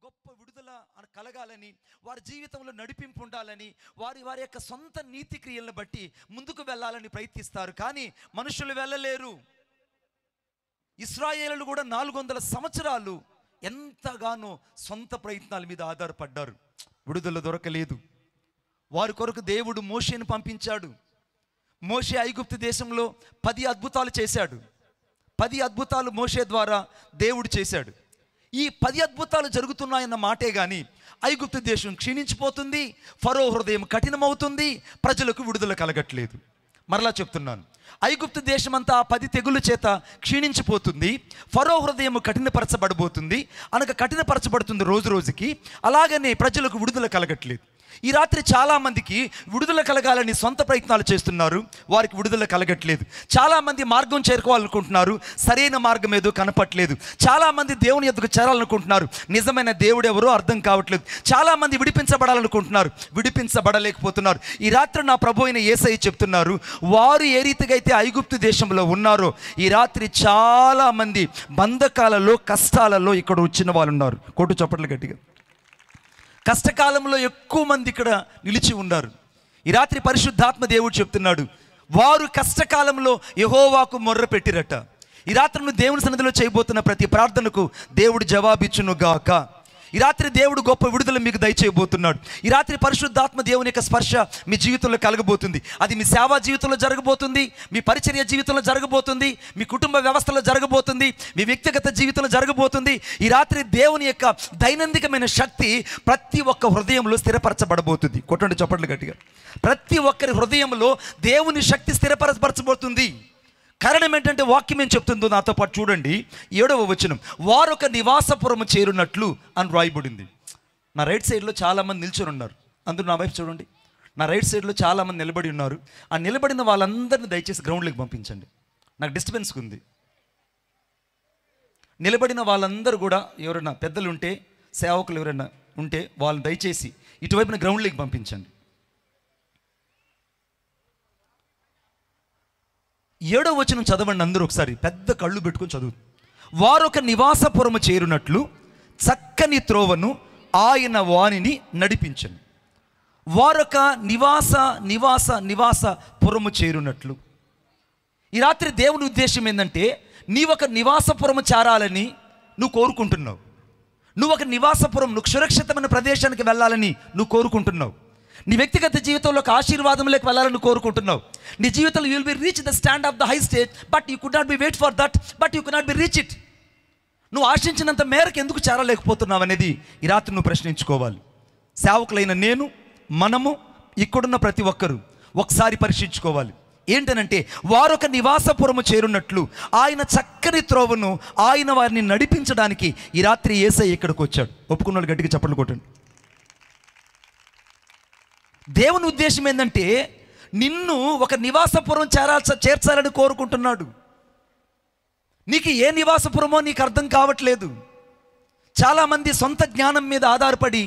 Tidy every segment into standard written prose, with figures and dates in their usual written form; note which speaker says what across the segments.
Speaker 1: గొప్ప విడుదల కలగాలని, వారి జీవితంలో నడిపింపు ఉండాలని, వారి యొక్క సొంత నీతి క్రియలను బట్టి ముందుకు వెళ్ళాలని ప్రయత్నిస్తారు. కానీ మనుషులు వెళ్ళలేరు. ఇశ్రాయేలు కూడా 400 సంవత్సరాలు ఎంతగానో సొంత ప్రయత్నాల మీద ఆధారపడ్డారు. విడుదల దొరకలేదు. వారి కొరకు దేవుడు మోషేను పంపించాడు. మోషే ఐగుప్తు దేశంలో 10 అద్భుతాలు చేశాడు. 10 అద్భుతాలు మోషే ద్వారా దేవుడు చేశాడు. ఈ 10 అద్భుతాలు జరుగుతున్నాయన్న మాటే కానీ ఐగుప్తు దేశం క్షీణించిపోతుంది, ఫరో హృదయం కఠినమవుతుంది, ప్రజలకు విడుదల కలగట్లేదు. మరలా చెప్తున్నాను, ఐగుప్తు దేశం అంతా 10 తెగుళ్ళ చేత క్షీణించిపోతుంది, ఫరో హృదయం కఠినపరచబడబోతుంది, అనగా కఠినపరచబడుతుంది రోజు రోజుకి. అలాగనే ప్రజలకు విడుదల కలగట్లేదు. ఈ రాత్రి చాలామందికి విడుదల కలగాలని సొంత ప్రయత్నాలు చేస్తున్నారు, వారికి విడుదల కలగట్లేదు. చాలామంది మార్గం చేరుకోవాలనుకుంటున్నారు, సరైన మార్గం ఏదో కనపట్లేదు. చాలామంది దేవుని ఎదుగు చేరాలనుకుంటున్నారు, నిజమైన దేవుడు ఎవరో అర్థం కావట్లేదు. చాలామంది విడిపించబడాలనుకుంటున్నారు, విడిపించబడలేకపోతున్నారు. ఈ రాత్రి నా ప్రభు అయిన యేసయ్య చెప్తున్నారు, వారు ఏ రీతిగా అయితే ఐగుప్తు దేశంలో ఉన్నారో ఈ రాత్రి చాలామంది బంధకాలలో, కష్టాలలో ఇక్కడ వచ్చిన వాళ్ళు ఉన్నారు. కొట్టు చప్పట్లు గట్టిగా. కష్టకాలంలో ఎక్కువ మంది ఇక్కడ నిలిచి ఉన్నారు. ఈ రాత్రి పరిశుద్ధాత్మ దేవుడు చెప్తున్నాడు, వారు కష్టకాలంలో యెహోవాకు మొర్ర పెట్టిరట. ఈ రాత్రి నువ్వు దేవుని సన్నిధిలో చేయబోతున్న ప్రతి ప్రార్థనకు దేవుడు జవాబిచ్చును గాక. ఈ రాత్రి దేవుడు గొప్ప విడుదల మీకు దయచేయబోతున్నాడు. ఈ రాత్రి పరిశుద్ధాత్మ దేవుని యొక్క స్పర్శ మీ జీవితంలో కలగబోతుంది. అది మీ సేవా జీవితంలో జరగబోతుంది, మీ పరిచర్య జీవితంలో జరగబోతుంది, మీ కుటుంబ వ్యవస్థలో జరగబోతుంది, మీ వ్యక్తిగత జీవితంలో జరగబోతుంది. ఈ రాత్రి దేవుని యొక్క దైనందికమైన శక్తి ప్రతి ఒక్క హృదయంలో స్థిరపరచబడబోతుంది. కొట్టండి చప్పట్లు గట్టిగా. ప్రతి ఒక్కరి హృదయంలో దేవుని శక్తి స్థిరపరచబోతుంది. కారణం ఏంటంటే వాక్యం ఏం చెప్తుందో నాతో పాటు చూడండి. 7వ వచనం, వారొక నివాసపురము చేరునట్లు అని రాయబడింది. నా రైట్ సైడ్లో చాలామంది నిల్చొని ఉన్నారు. అందరూ నా వైపు చూడండి. నా రైట్ సైడ్లో చాలామంది నిలబడి ఉన్నారు. ఆ నిలబడిన వాళ్ళందరినీ దయచేసి గ్రౌండ్లోకి పంపించండి. నాకు డిస్టర్బెన్స్ ఉంది. నిలబడిన వాళ్ళందరూ కూడా ఎవరైనా పెద్దలు ఉంటే, సేవకులు ఎవరైనా ఉంటే వాళ్ళని దయచేసి ఇటువైపున గ్రౌండ్లోకి పంపించండి. 7వ వచనం చదవండి అందరూ ఒకసారి, పెద్ద కళ్ళు పెట్టుకొని చదువు. వారొక నివాసపురము చేరునట్లు చక్కని త్రోవను ఆయన వానిని నడిపించను. వారొక నివాస పురము చేరునట్లు. ఈ రాత్రి దేవుని ఉద్దేశం ఏంటంటే, నీవొక నివాసపురము చేరాలని నువ్వు కోరుకుంటున్నావు. నువ్వు ఒక నివాసపురం, నువ్వు సురక్షితమైన ప్రదేశానికి వెళ్ళాలని నువ్వు కోరుకుంటున్నావు. నీ వ్యక్తిగత జీవితంలో ఒక ఆశీర్వాదంలోకి వెళ్ళాలని కోరుకుంటున్నావు. నీ జీవితంలో you will be reach the stand of the high stage, but you could not be wait for that, but you could not be reach it. నువ్వు ఆశించినంత మేరకు ఎందుకు చేరలేకపోతున్నావు అనేది ఈ రాత్రి నువ్వు ప్రశ్నించుకోవాలి. సేవకులైన నేను, మనము, ఇక్కడున్న ప్రతి ఒక్కరూ ఒకసారి పరీక్షించుకోవాలి. ఏంటనంటే, వారొక నివాసపురము చేరున్నట్లు ఆయన చక్కని త్రోవను ఆయన వారిని నడిపించడానికి ఈ రాత్రి యేసయ్య ఇక్కడికి వచ్చాడు. ఒప్పుకున్న వాళ్ళు గట్టిగా చప్పట్లు కొట్టండి. దేవుని ఉద్దేశం ఏంటంటే, నిన్ను ఒక నివాసపురం చేర్చాలని కోరుకుంటున్నాడు. నీకు ఏ నివాసపురమో నీకు అర్థం కావట్లేదు. చాలామంది సొంత జ్ఞానం మీద ఆధారపడి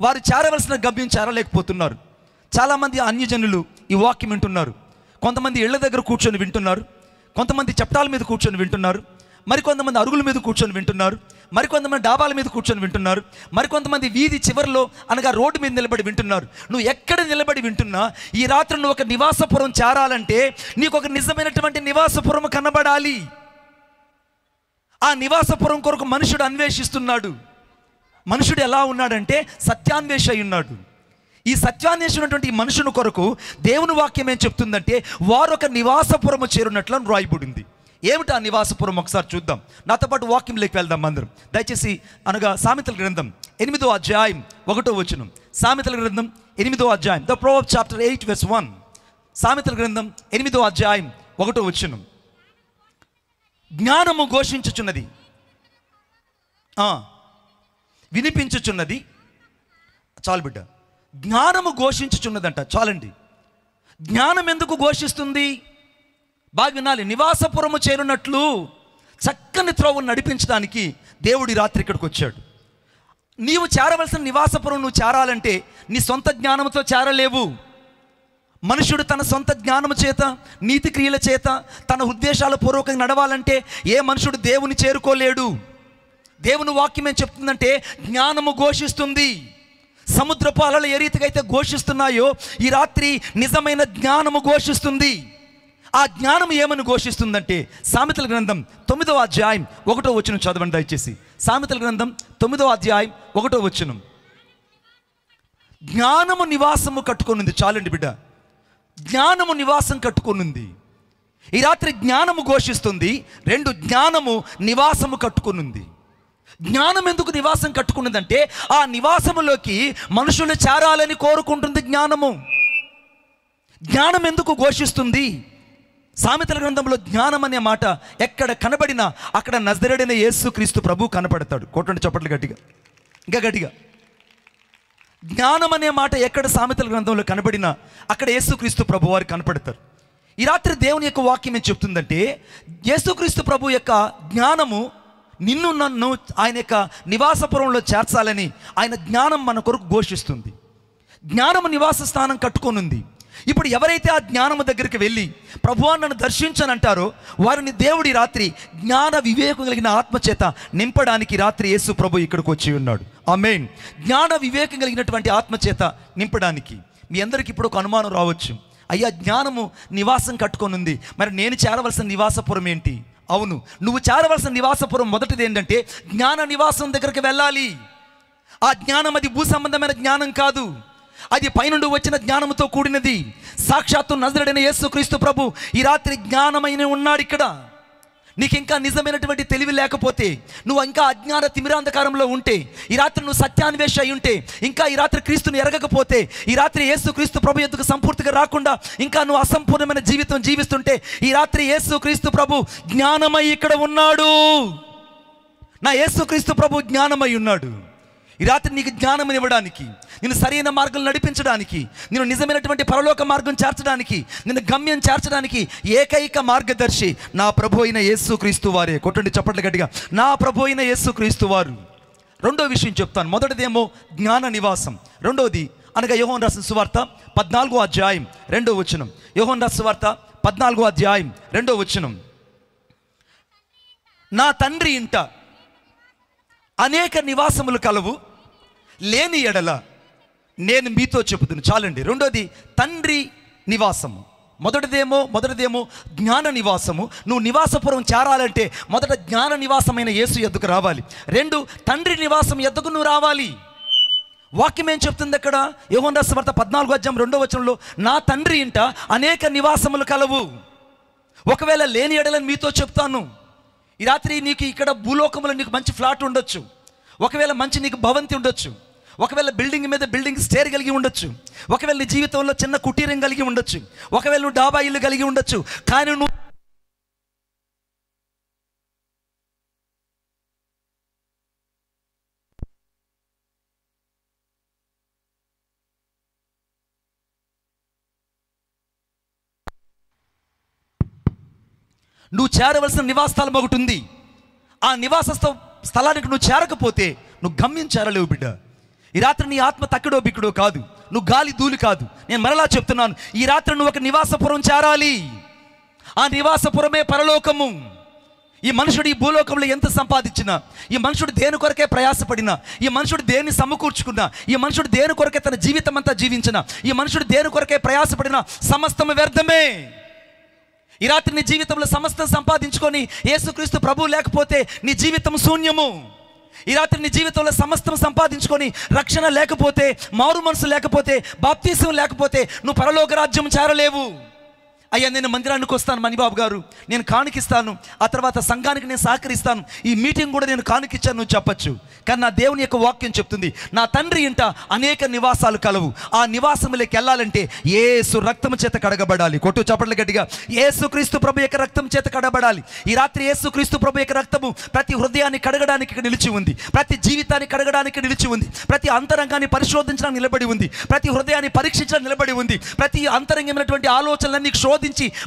Speaker 1: వారు చేరవలసిన గమ్యం చేరలేకపోతున్నారు. చాలామంది అన్యజనులు ఈ వాక్యం వింటున్నారు. కొంతమంది ఇళ్ల దగ్గర కూర్చొని వింటున్నారు, కొంతమంది చప్టాల మీద కూర్చొని వింటున్నారు, మరికొంతమంది అరుగుల మీద కూర్చొని వింటున్నారు, మరికొంతమంది డాబాల మీద కూర్చొని వింటున్నారు, మరికొంతమంది వీధి చివరిలో అనగా రోడ్డు మీద నిలబడి వింటున్నారు. నువ్వు ఎక్కడ నిలబడి వింటున్నా ఈ రాత్రి నువ్వు ఒక నివాసపురం చేరాలంటే నీకు ఒక నిజమైనటువంటి నివాసపురం కనబడాలి. ఆ నివాసపురం కొరకు మనుషుడు అన్వేషిస్తున్నాడు. మనుషుడు ఎలా ఉన్నాడంటే సత్యాన్వేష అయి ఉన్నాడు. ఈ సత్యాన్వేషించినటువంటి ఈ మనుషుని కొరకు దేవుని వాక్యం ఏం చెప్తుందంటే, వారొక నివాసపురము చేరునట్లు అని రాయబడింది. ఏమిటి ఆ నివాసపురం ఒకసారి చూద్దాం. నాతో పాటు వాక్యంలోకి వెళ్దాం అందరం దయచేసి. అనగా సామెతల గ్రంథం 8వ అధ్యాయం 1వ వచనం. సామెతల గ్రంథం 8వ అధ్యాయం, ద ప్రొవర్బ్స్ చాప్టర్ 8 verse 1. సామెతల గ్రంథం 8వ అధ్యాయం 1వ వచనం. జ్ఞానము ఘోషించుచున్నది, వినిపించుచున్నది. చాలు బిడ్డ, జ్ఞానము ఘోషించుచున్నదంట. చాలండి. జ్ఞానం ఎందుకు ఘోషిస్తుంది? బాగా వినాలి. నివాసపురము చేరునట్లు చక్కని త్రోవను నడిపించడానికి దేవుడి రాత్రి ఇక్కడికి వచ్చాడు. నీవు చేరవలసిన నివాసపురం నువ్వు చేరాలంటే నీ సొంత జ్ఞానంతో చేరలేవు. మనుషుడు తన సొంత జ్ఞానము చేత, నీతి క్రియల చేత, తన ఉద్దేశాల పూర్వకంగా నడవాలంటే ఏ మనుషుడు దేవుని చేరుకోలేడు. దేవుని వాక్యం ఏం చెప్తుందంటే జ్ఞానము ఘోషిస్తుంది. సముద్రపు అలలు ఏ రీతిగా అయితే ఘోషిస్తున్నాయో ఈ రాత్రి నిజమైన జ్ఞానము ఘోషిస్తుంది. ఆ జ్ఞానం ఏమని ఘోషిస్తుందంటే సామెతల గ్రంథం 9వ అధ్యాయం 1వ వచనం చదవండి దయచేసి. సామెతల గ్రంథం 9వ అధ్యాయం 1వ వచనం. జ్ఞానము నివాసము కట్టుకొనుంది. చాలండి బిడ్డ, జ్ఞానము నివాసం కట్టుకొనుంది. ఈ రాత్రి జ్ఞానము ఘోషిస్తుంది. 2 జ్ఞానము నివాసము కట్టుకొనుంది. జ్ఞానం ఎందుకు నివాసం కట్టుకున్నదంటే ఆ నివాసములోకి మనుషులు చేరాలని కోరుకుంటుంది జ్ఞానము. జ్ఞానం ఎందుకు ఘోషిస్తుంది? సామెతల గ్రంథంలో జ్ఞానం అనే మాట ఎక్కడ కనబడినా అక్కడ నజరేయుడైన యేసుక్రీస్తు ప్రభు కనపడతాడు. కొట్టండి చప్పట్లు గట్టిగా, ఇంకా గట్టిగా. జ్ఞానం అనే మాట ఎక్కడ సామెతల గ్రంథంలో కనబడినా అక్కడ యేసుక్రీస్తు ప్రభు వారు కనపడతారు. ఈ రాత్రి దేవుని యొక్క వాక్యం ఏం చెప్తుందంటే యేసుక్రీస్తు ప్రభు యొక్క జ్ఞానము నిన్ను నన్ను ఆయన యొక్క నివాసపురంలో చేర్చాలని ఆయన జ్ఞానం మన కొరకు ఘోషిస్తుంది. జ్ఞానము నివాస స్థానం కట్టుకొనుంది. ఇప్పుడు ఎవరైతే ఆ జ్ఞానము దగ్గరికి వెళ్ళి ప్రభువా నన్ను దర్శించనంటారో వారిని దేవుడి రాత్రి జ్ఞాన వివేకం కలిగిన ఆత్మచేత నింపడానికి రాత్రి యేసు ప్రభు ఇక్కడికి వచ్చి ఉన్నాడు. ఆమేన్. జ్ఞాన వివేకం కలిగినటువంటి ఆత్మచేత నింపడానికి. మీ అందరికీ ఇప్పుడు ఒక అనుమానం రావచ్చు, అయ్యా జ్ఞానము నివాసం కట్టుకొనుంది, మరి నేను చేరవలసిన నివాసపురం ఏంటి? అవును, నువ్వు చేరవలసిన నివాసపురం మొదటిది ఏంటంటే జ్ఞాన నివాసం దగ్గరికి వెళ్ళాలి. ఆ జ్ఞానం అది భూ సంబంధమైన జ్ఞానం కాదు, అది పైనుండి వచ్చిన జ్ఞానంతో కూడినది. సాక్షాత్తు నజరేయుడైన యేసుక్రీస్తు ప్రభు ఈ రాత్రి జ్ఞానమైన ఉన్నాడు ఇక్కడ. నీకు ఇంకా నిజమైనటువంటి తెలివి లేకపోతే, నువ్వు ఇంకా అజ్ఞాన తిమిరాంధకారంలో ఉంటే, ఈ రాత్రి నువ్వు సత్యాన్వేష అయి ఉంటే, ఇంకా ఈ రాత్రి క్రీస్తుని ఎరగకపోతే, ఈ రాత్రి యేసుక్రీస్తు ప్రభు ఎద్దుకు సంపూర్తిగా రాకుండా ఇంకా నువ్వు అసంపూర్ణమైన జీవితం జీవిస్తుంటే, ఈ రాత్రి యేసుక్రీస్తు ప్రభు జ్ఞానమై ఇక్కడ ఉన్నాడు. నా యేసుక్రీస్తు ప్రభు జ్ఞానమై ఉన్నాడు. ఈ రాత్రి నీకు జ్ఞానం ఇవ్వడానికి, నిన్ను సరైన మార్గం నడిపించడానికి, నేను నిజమైనటువంటి పరలోక మార్గం చేర్చడానికి, నిన్ను గమ్యం చేర్చడానికి ఏకైక మార్గదర్శి నా ప్రభు అయిన యేసుక్రీస్తు వారే. కొట్టండి చప్పట్లు గట్టిగా, నా ప్రభు అయిన యేసుక్రీస్తు వారు. రెండో విషయం చెప్తాను. మొదటిదేమో జ్ఞాన నివాసం. రెండోది అనగా యోహాను రాసిన సువార్త 14వ అధ్యాయం 2వ వచనం. యోహాను రాసిన సువార్త 14వ అధ్యాయం 2వ వచనం. నా తండ్రి ఇంట అనేక నివాసములు కలవు, లేని ఎడల నేను మీతో చెబుతును. చాలండి. రెండోది తండ్రి నివాసము. మొదటిదేమో జ్ఞాన నివాసము. నువ్వు నివాసపురం చేరాలంటే మొదట జ్ఞాన నివాసమైన యేసు ఎద్దుకు రావాలి. 2 తండ్రి నివాసం ఎద్దుకు నువ్వు రావాలి. వాక్యం ఏం చెప్తుంది అక్కడ? యోహాను రాసిన సువార్త 14వ అధ్యాయం 2వ వచనంలో నా తండ్రి ఇంట అనేక నివాసములు కలవు, ఒకవేళ లేని ఎడలని మీతో చెప్తాను. ఈ రాత్రి నీకు ఇక్కడ భూలోకంలో నీకు మంచి ఫ్లాట్ ఉండొచ్చు, ఒకవేళ మంచి నీకు భవంతి ఉండొచ్చు, ఒకవేళ బిల్డింగ్ మీద బిల్డింగ్ స్టేర్ కలిగి ఉండొచ్చు, ఒకవేళ నీ జీవితంలో చిన్న కుటీరం కలిగి ఉండొచ్చు, ఒకవేళ నువ్వు డాబా ఇల్లు కలిగి ఉండొచ్చు. కానీ నువ్వు చేరవలసిన నివాస స్థలం ఒకటి ఉంది. ఆ నివాస స్థలానికి నువ్వు చేరకపోతే నువ్వు గమ్యం చేరలేవు బిడ్డ. ఈ రాత్రి నీ ఆత్మ తక్కడో బిక్కడో కాదు, నువ్వు గాలి ధూళి కాదు. నేను మరలా చెప్తున్నాను, ఈ రాత్రి నువ్వు ఒక నివాసపురం చేరాలి. ఆ నివాసపురమే పరలోకము. ఈ మనుషుడు ఈ భూలోకంలో ఎంత సంపాదించినా, ఈ మనుషుడు దేని కొరకే ప్రయాసపడినా, ఈ మనుషుడు దేన్ని సమకూర్చుకున్నా, ఈ మనుషుడు దేని కొరకే తన జీవితం అంతా జీవించినా, ఈ మనుషుడు దేని కొరకే ప్రయాసపడినా సమస్తము వ్యర్థమే. ఈ రాత్రి నీ జీవితంలో సమస్తం సంపాదించుకొని యేసుక్రీస్తు ప్రభువు లేకపోతే నీ జీవితం శూన్యము. ఈ రాత్రి నీ జీవితంలో సమస్తం సంపాదించుకొని రక్షణ లేకపోతే, మారు మనసు లేకపోతే, బాప్తీసం లేకపోతే నువ్వు పరలోక రాజ్యం చేరలేవు. అయ్యా నేను మందిరానికి వస్తాను మణిబాబు గారు, నేను కానుకిస్తాను, ఆ తర్వాత సంఘానికి నేను సహకరిస్తాను, ఈ మీటింగ్ కూడా నేను కానుకిచ్చాను నువ్వు చెప్పచ్చు. కానీ నా దేవుని యొక్క వాక్యం చెప్తుంది, నా తండ్రి ఇంట అనేక నివాసాలు కలవు. ఆ నివాసములకి వెళ్ళాలంటే యేసు రక్తము చేత కడగబడాలి. కొట్టు చప్పట్లు గట్టిగా, యేసుక్రీస్తు ప్రభు యొక్క రక్తం చేత కడగబడాలి. ఈ రాత్రి యేసుక్రీస్తు ప్రభు యొక్క రక్తము ప్రతి హృదయాన్ని కడగడానికి నిలిచి ఉంది, ప్రతి జీవితాన్ని కడగడానికి నిలిచి ఉంది, ప్రతి అంతరంగాన్ని పరిశోధించడానికి నిలబడి ఉంది, ప్రతి హృదయాన్ని పరీక్షించడానికి నిలబడి ఉంది, ప్రతి అంతరంగమైనటువంటి ఆలోచనలన్నీ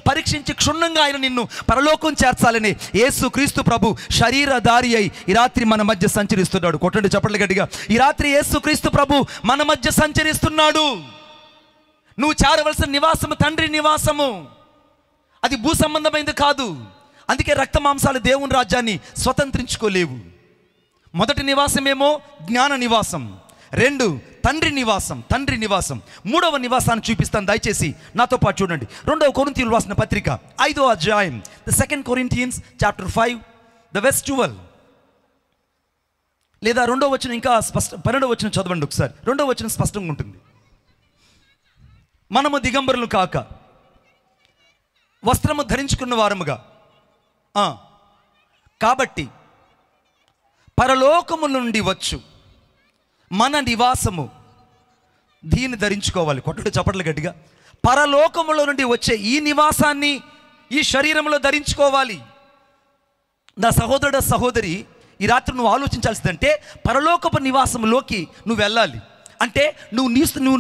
Speaker 1: పరీక్షించి క్షుణ్ణంగా ఆయన నిన్ను పరలోకం చేర్చాలని యేసుక్రీస్తు ప్రభు శరీరధారి అయి ఈ రాత్రి మన మధ్య సంచరిస్తున్నాడు. కొట్టండి చప్పట్లు గట్టిగా, ఈ రాత్రి యేసుక్రీస్తు ప్రభు మన మధ్య సంచరిస్తున్నాడు. నువ్వు చేరవలసిన నివాసము తండ్రి నివాసము, అది భూ సంబంధమైనది కాదు. అందుకే రక్త మాంసాలు దేవుని రాజ్యాన్ని స్వతంత్రించుకోలేవు. మొదటి నివాసమేమో జ్ఞాన నివాసం, 2 తండ్రి నివాసం, తండ్రి నివాసం. 3వ నివాసాన్ని చూపిస్తాను, దయచేసి నాతో పాటు చూడండి. 2వ కొరింథీయులకు రాసిన పత్రిక 5వ అధ్యాయం, the 2 Corinthians chapter 5 the verse 12, లేదా 2వ వచనం ఇంకా 12వ వచనం చదవండి ఒకసారి. 2వ వచనం స్పష్టంగా ఉంటుంది. మనము దిగంబరులు కాక వస్త్రము ధరించుకున్న వారముగా కాబట్టి పరలోకము నుండి వచ్చు మన నివాసము దీన్ని ధరించుకోవాలి. కొట్టడు చప్పట్లు గట్టిగా. పరలోకములో నుండి వచ్చే ఈ నివాసాన్ని ఈ శరీరంలో ధరించుకోవాలి. నా సహోదరుడు సహోదరి, ఈ రాత్రి నువ్వు ఆలోచించాల్సిందంటే పరలోకపు నివాసంలోకి నువ్వు వెళ్ళాలి. అంటే నువ్వు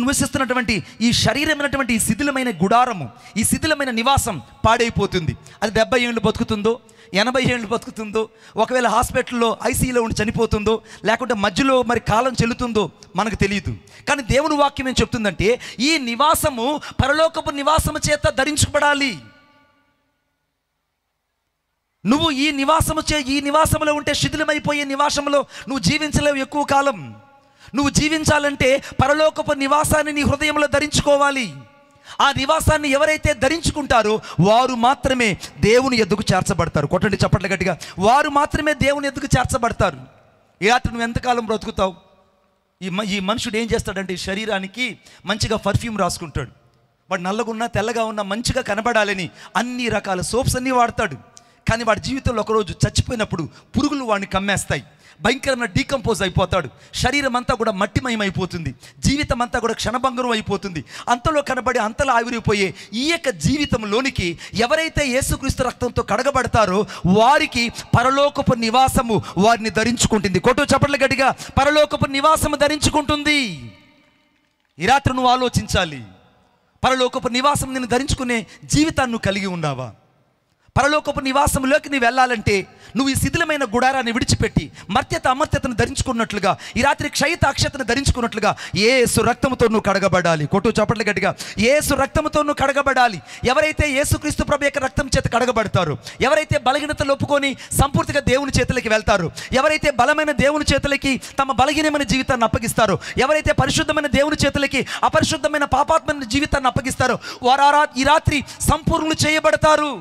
Speaker 1: నివసిస్తున్నటువంటి ఈ శరీరమైనటువంటి ఈ శిథిలమైన గుడారము, ఈ శిథిలమైన నివాసం పాడైపోతుంది. అది 70 ఏళ్ళు బతుకుతుందో, 80 ఏళ్ళు బతుకుతుందో, ఒకవేళ హాస్పిటల్లో ఐసీయూలో ఉండి చనిపోతుందో, లేకుంటే మధ్యలో మరి కాలం చెల్లుతుందో మనకు తెలియదు. కానీ దేవుని వాక్యం ఏం చెప్తుందంటే ఈ నివాసము పరలోకపు నివాసము చేత ధరించబడాలి. నువ్వు ఈ నివాసంలో ఉంటే శిథిలమైపోయే నివాసంలో నువ్వు జీవించలేవు ఎక్కువ కాలం. నువ్వు జీవించాలంటే పరలోకపు నివాసాన్ని నీ హృదయంలో ధరించుకోవాలి. ఆ నివాసాన్ని ఎవరైతే ధరించుకుంటారో వారు మాత్రమే దేవుని ఎద్దుకు చేర్చబడతారు. కొట్టండి చప్పట్లు గట్టిగా. వారు మాత్రమే దేవుని ఎద్దుకు చేర్చబడతారు. ఈ రాత్రి నువ్వు ఎంతకాలం బ్రతుకుతావు? ఈ మనుషుడు ఏం చేస్తాడంటే ఈ శరీరానికి మంచిగా పర్ఫ్యూమ్ రాసుకుంటాడు. వాడు నల్లగున్నా తెల్లగా ఉన్నా మంచిగా కనబడాలని అన్ని రకాల సోప్స్ అన్నీ వాడతాడు. కానీ వాడి జీవితంలో ఒకరోజు చచ్చిపోయినప్పుడు పురుగులు వాడిని కమ్మేస్తాయి. భయంకరమైన డీకంపోజ్ అయిపోతాడు. శరీరం అంతా కూడా మట్టిమయమైపోతుంది. జీవితం అంతా కూడా క్షణభంగరం అయిపోతుంది. అంతలో కనబడి అంతలో ఆవిరిపోయే ఈ యొక్క జీవితంలోనికి ఎవరైతే యేసుక్రీస్తు రక్తంతో కడగబడతారో వారికి పరలోకపు నివాసము వారిని ధరించుకుంటుంది. కొట్టు చప్పట్లు గట్టిగా. పరలోకపు నివాసము ధరించుకుంటుంది. ఈ రాత్రి నువ్వు ఆలోచించాలి, పరలోకపు నివాసం నేను ధరించుకునే జీవితాన్ని నువ్వు కలిగి ఉన్నావా? పరలోకపు నివాసంలోకి నువ్వు వెళ్ళాలంటే నువ్వు ఈ శిథిలమైన గుడారాన్ని విడిచిపెట్టి మర్త్యత అమర్త్యతను ధరించుకున్నట్లుగా, ఈ రాత్రి క్షయిత అక్షతను ధరించుకున్నట్లుగా యేసు రక్తముతో నువ్వు కడగబడాలి. కొట్టు చప్పట్లు గట్టిగా. యేసు రక్తముతో నువ్వు కడగబడాలి. ఎవరైతే యేసుక్రీస్తు ప్రభు యొక్క రక్తం చేత కడగబడతారో, ఎవరైతే బలహీనతలు ఒప్పుకొని సంపూర్తిగా దేవుని చేతులకి వెళ్తారో, ఎవరైతే బలమైన దేవుని చేతులకి తమ బలహీనమైన జీవితాన్ని అప్పగిస్తారో, ఎవరైతే పరిశుద్ధమైన దేవుని చేతులకి అపరిశుద్ధమైన పాపాత్మైన జీవితాన్ని అప్పగిస్తారో వారు ఈ రాత్రి సంపూర్ణులు చేయబడతారు.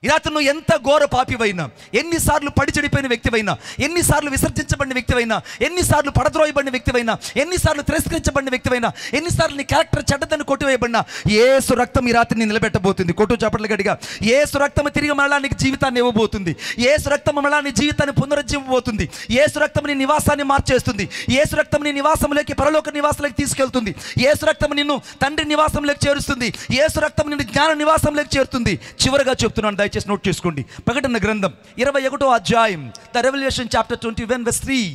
Speaker 1: ఈ రాత్రి నువ్వు ఎంత ఘోర పాపివైనా, ఎన్నిసార్లు పడి చెడిపోయిన వ్యక్తివైనా, ఎన్నిసార్లు విసర్జించబడిన వ్యక్తివైనా, ఎన్నిసార్లు పడద్రోయబడిన వ్యక్తివైనా, ఎన్నిసార్లు తిరస్కరించబడిన వ్యక్తివైనా, ఎన్నిసార్లు నీ క్యారెక్టర్ చెడ్డదని కొట్టివేయబడినా యేసు రక్తం ఈ రాత్రిని నిలబెట్టబోతుంది. కొట్టు చప్పట్లు గట్టిగా. యేసు రక్తం తిరిగి మళ్ళా నీకు జీవితాన్ని ఇవ్వబోతుంది. యేసు రక్తం మళ్ళా నీ జీవితాన్ని పునరుజ్జీవబోతుంది. యేసు రక్తం నీ నివాసాన్ని మార్చేస్తుంది. యేసు రక్తం నీ నివాసంలోకి పరలోక నివాసంలోకి తీసుకెళ్తుంది. యేసు రక్తం నిన్ను తండ్రి నివాసంలోకి చేరుస్తుంది. యేసు రక్తం నిన్ను జ్ఞాన నివాసంలోకి చేరుతుంది. చివరిగా చెప్తున్నాను, దయచేసి నోట్ చేసుకోండి. ప్రకటన గ్రంథం 21వ అధ్యాయం, ద రెవల్యూషన్ చాప్టర్ 21 verse 3.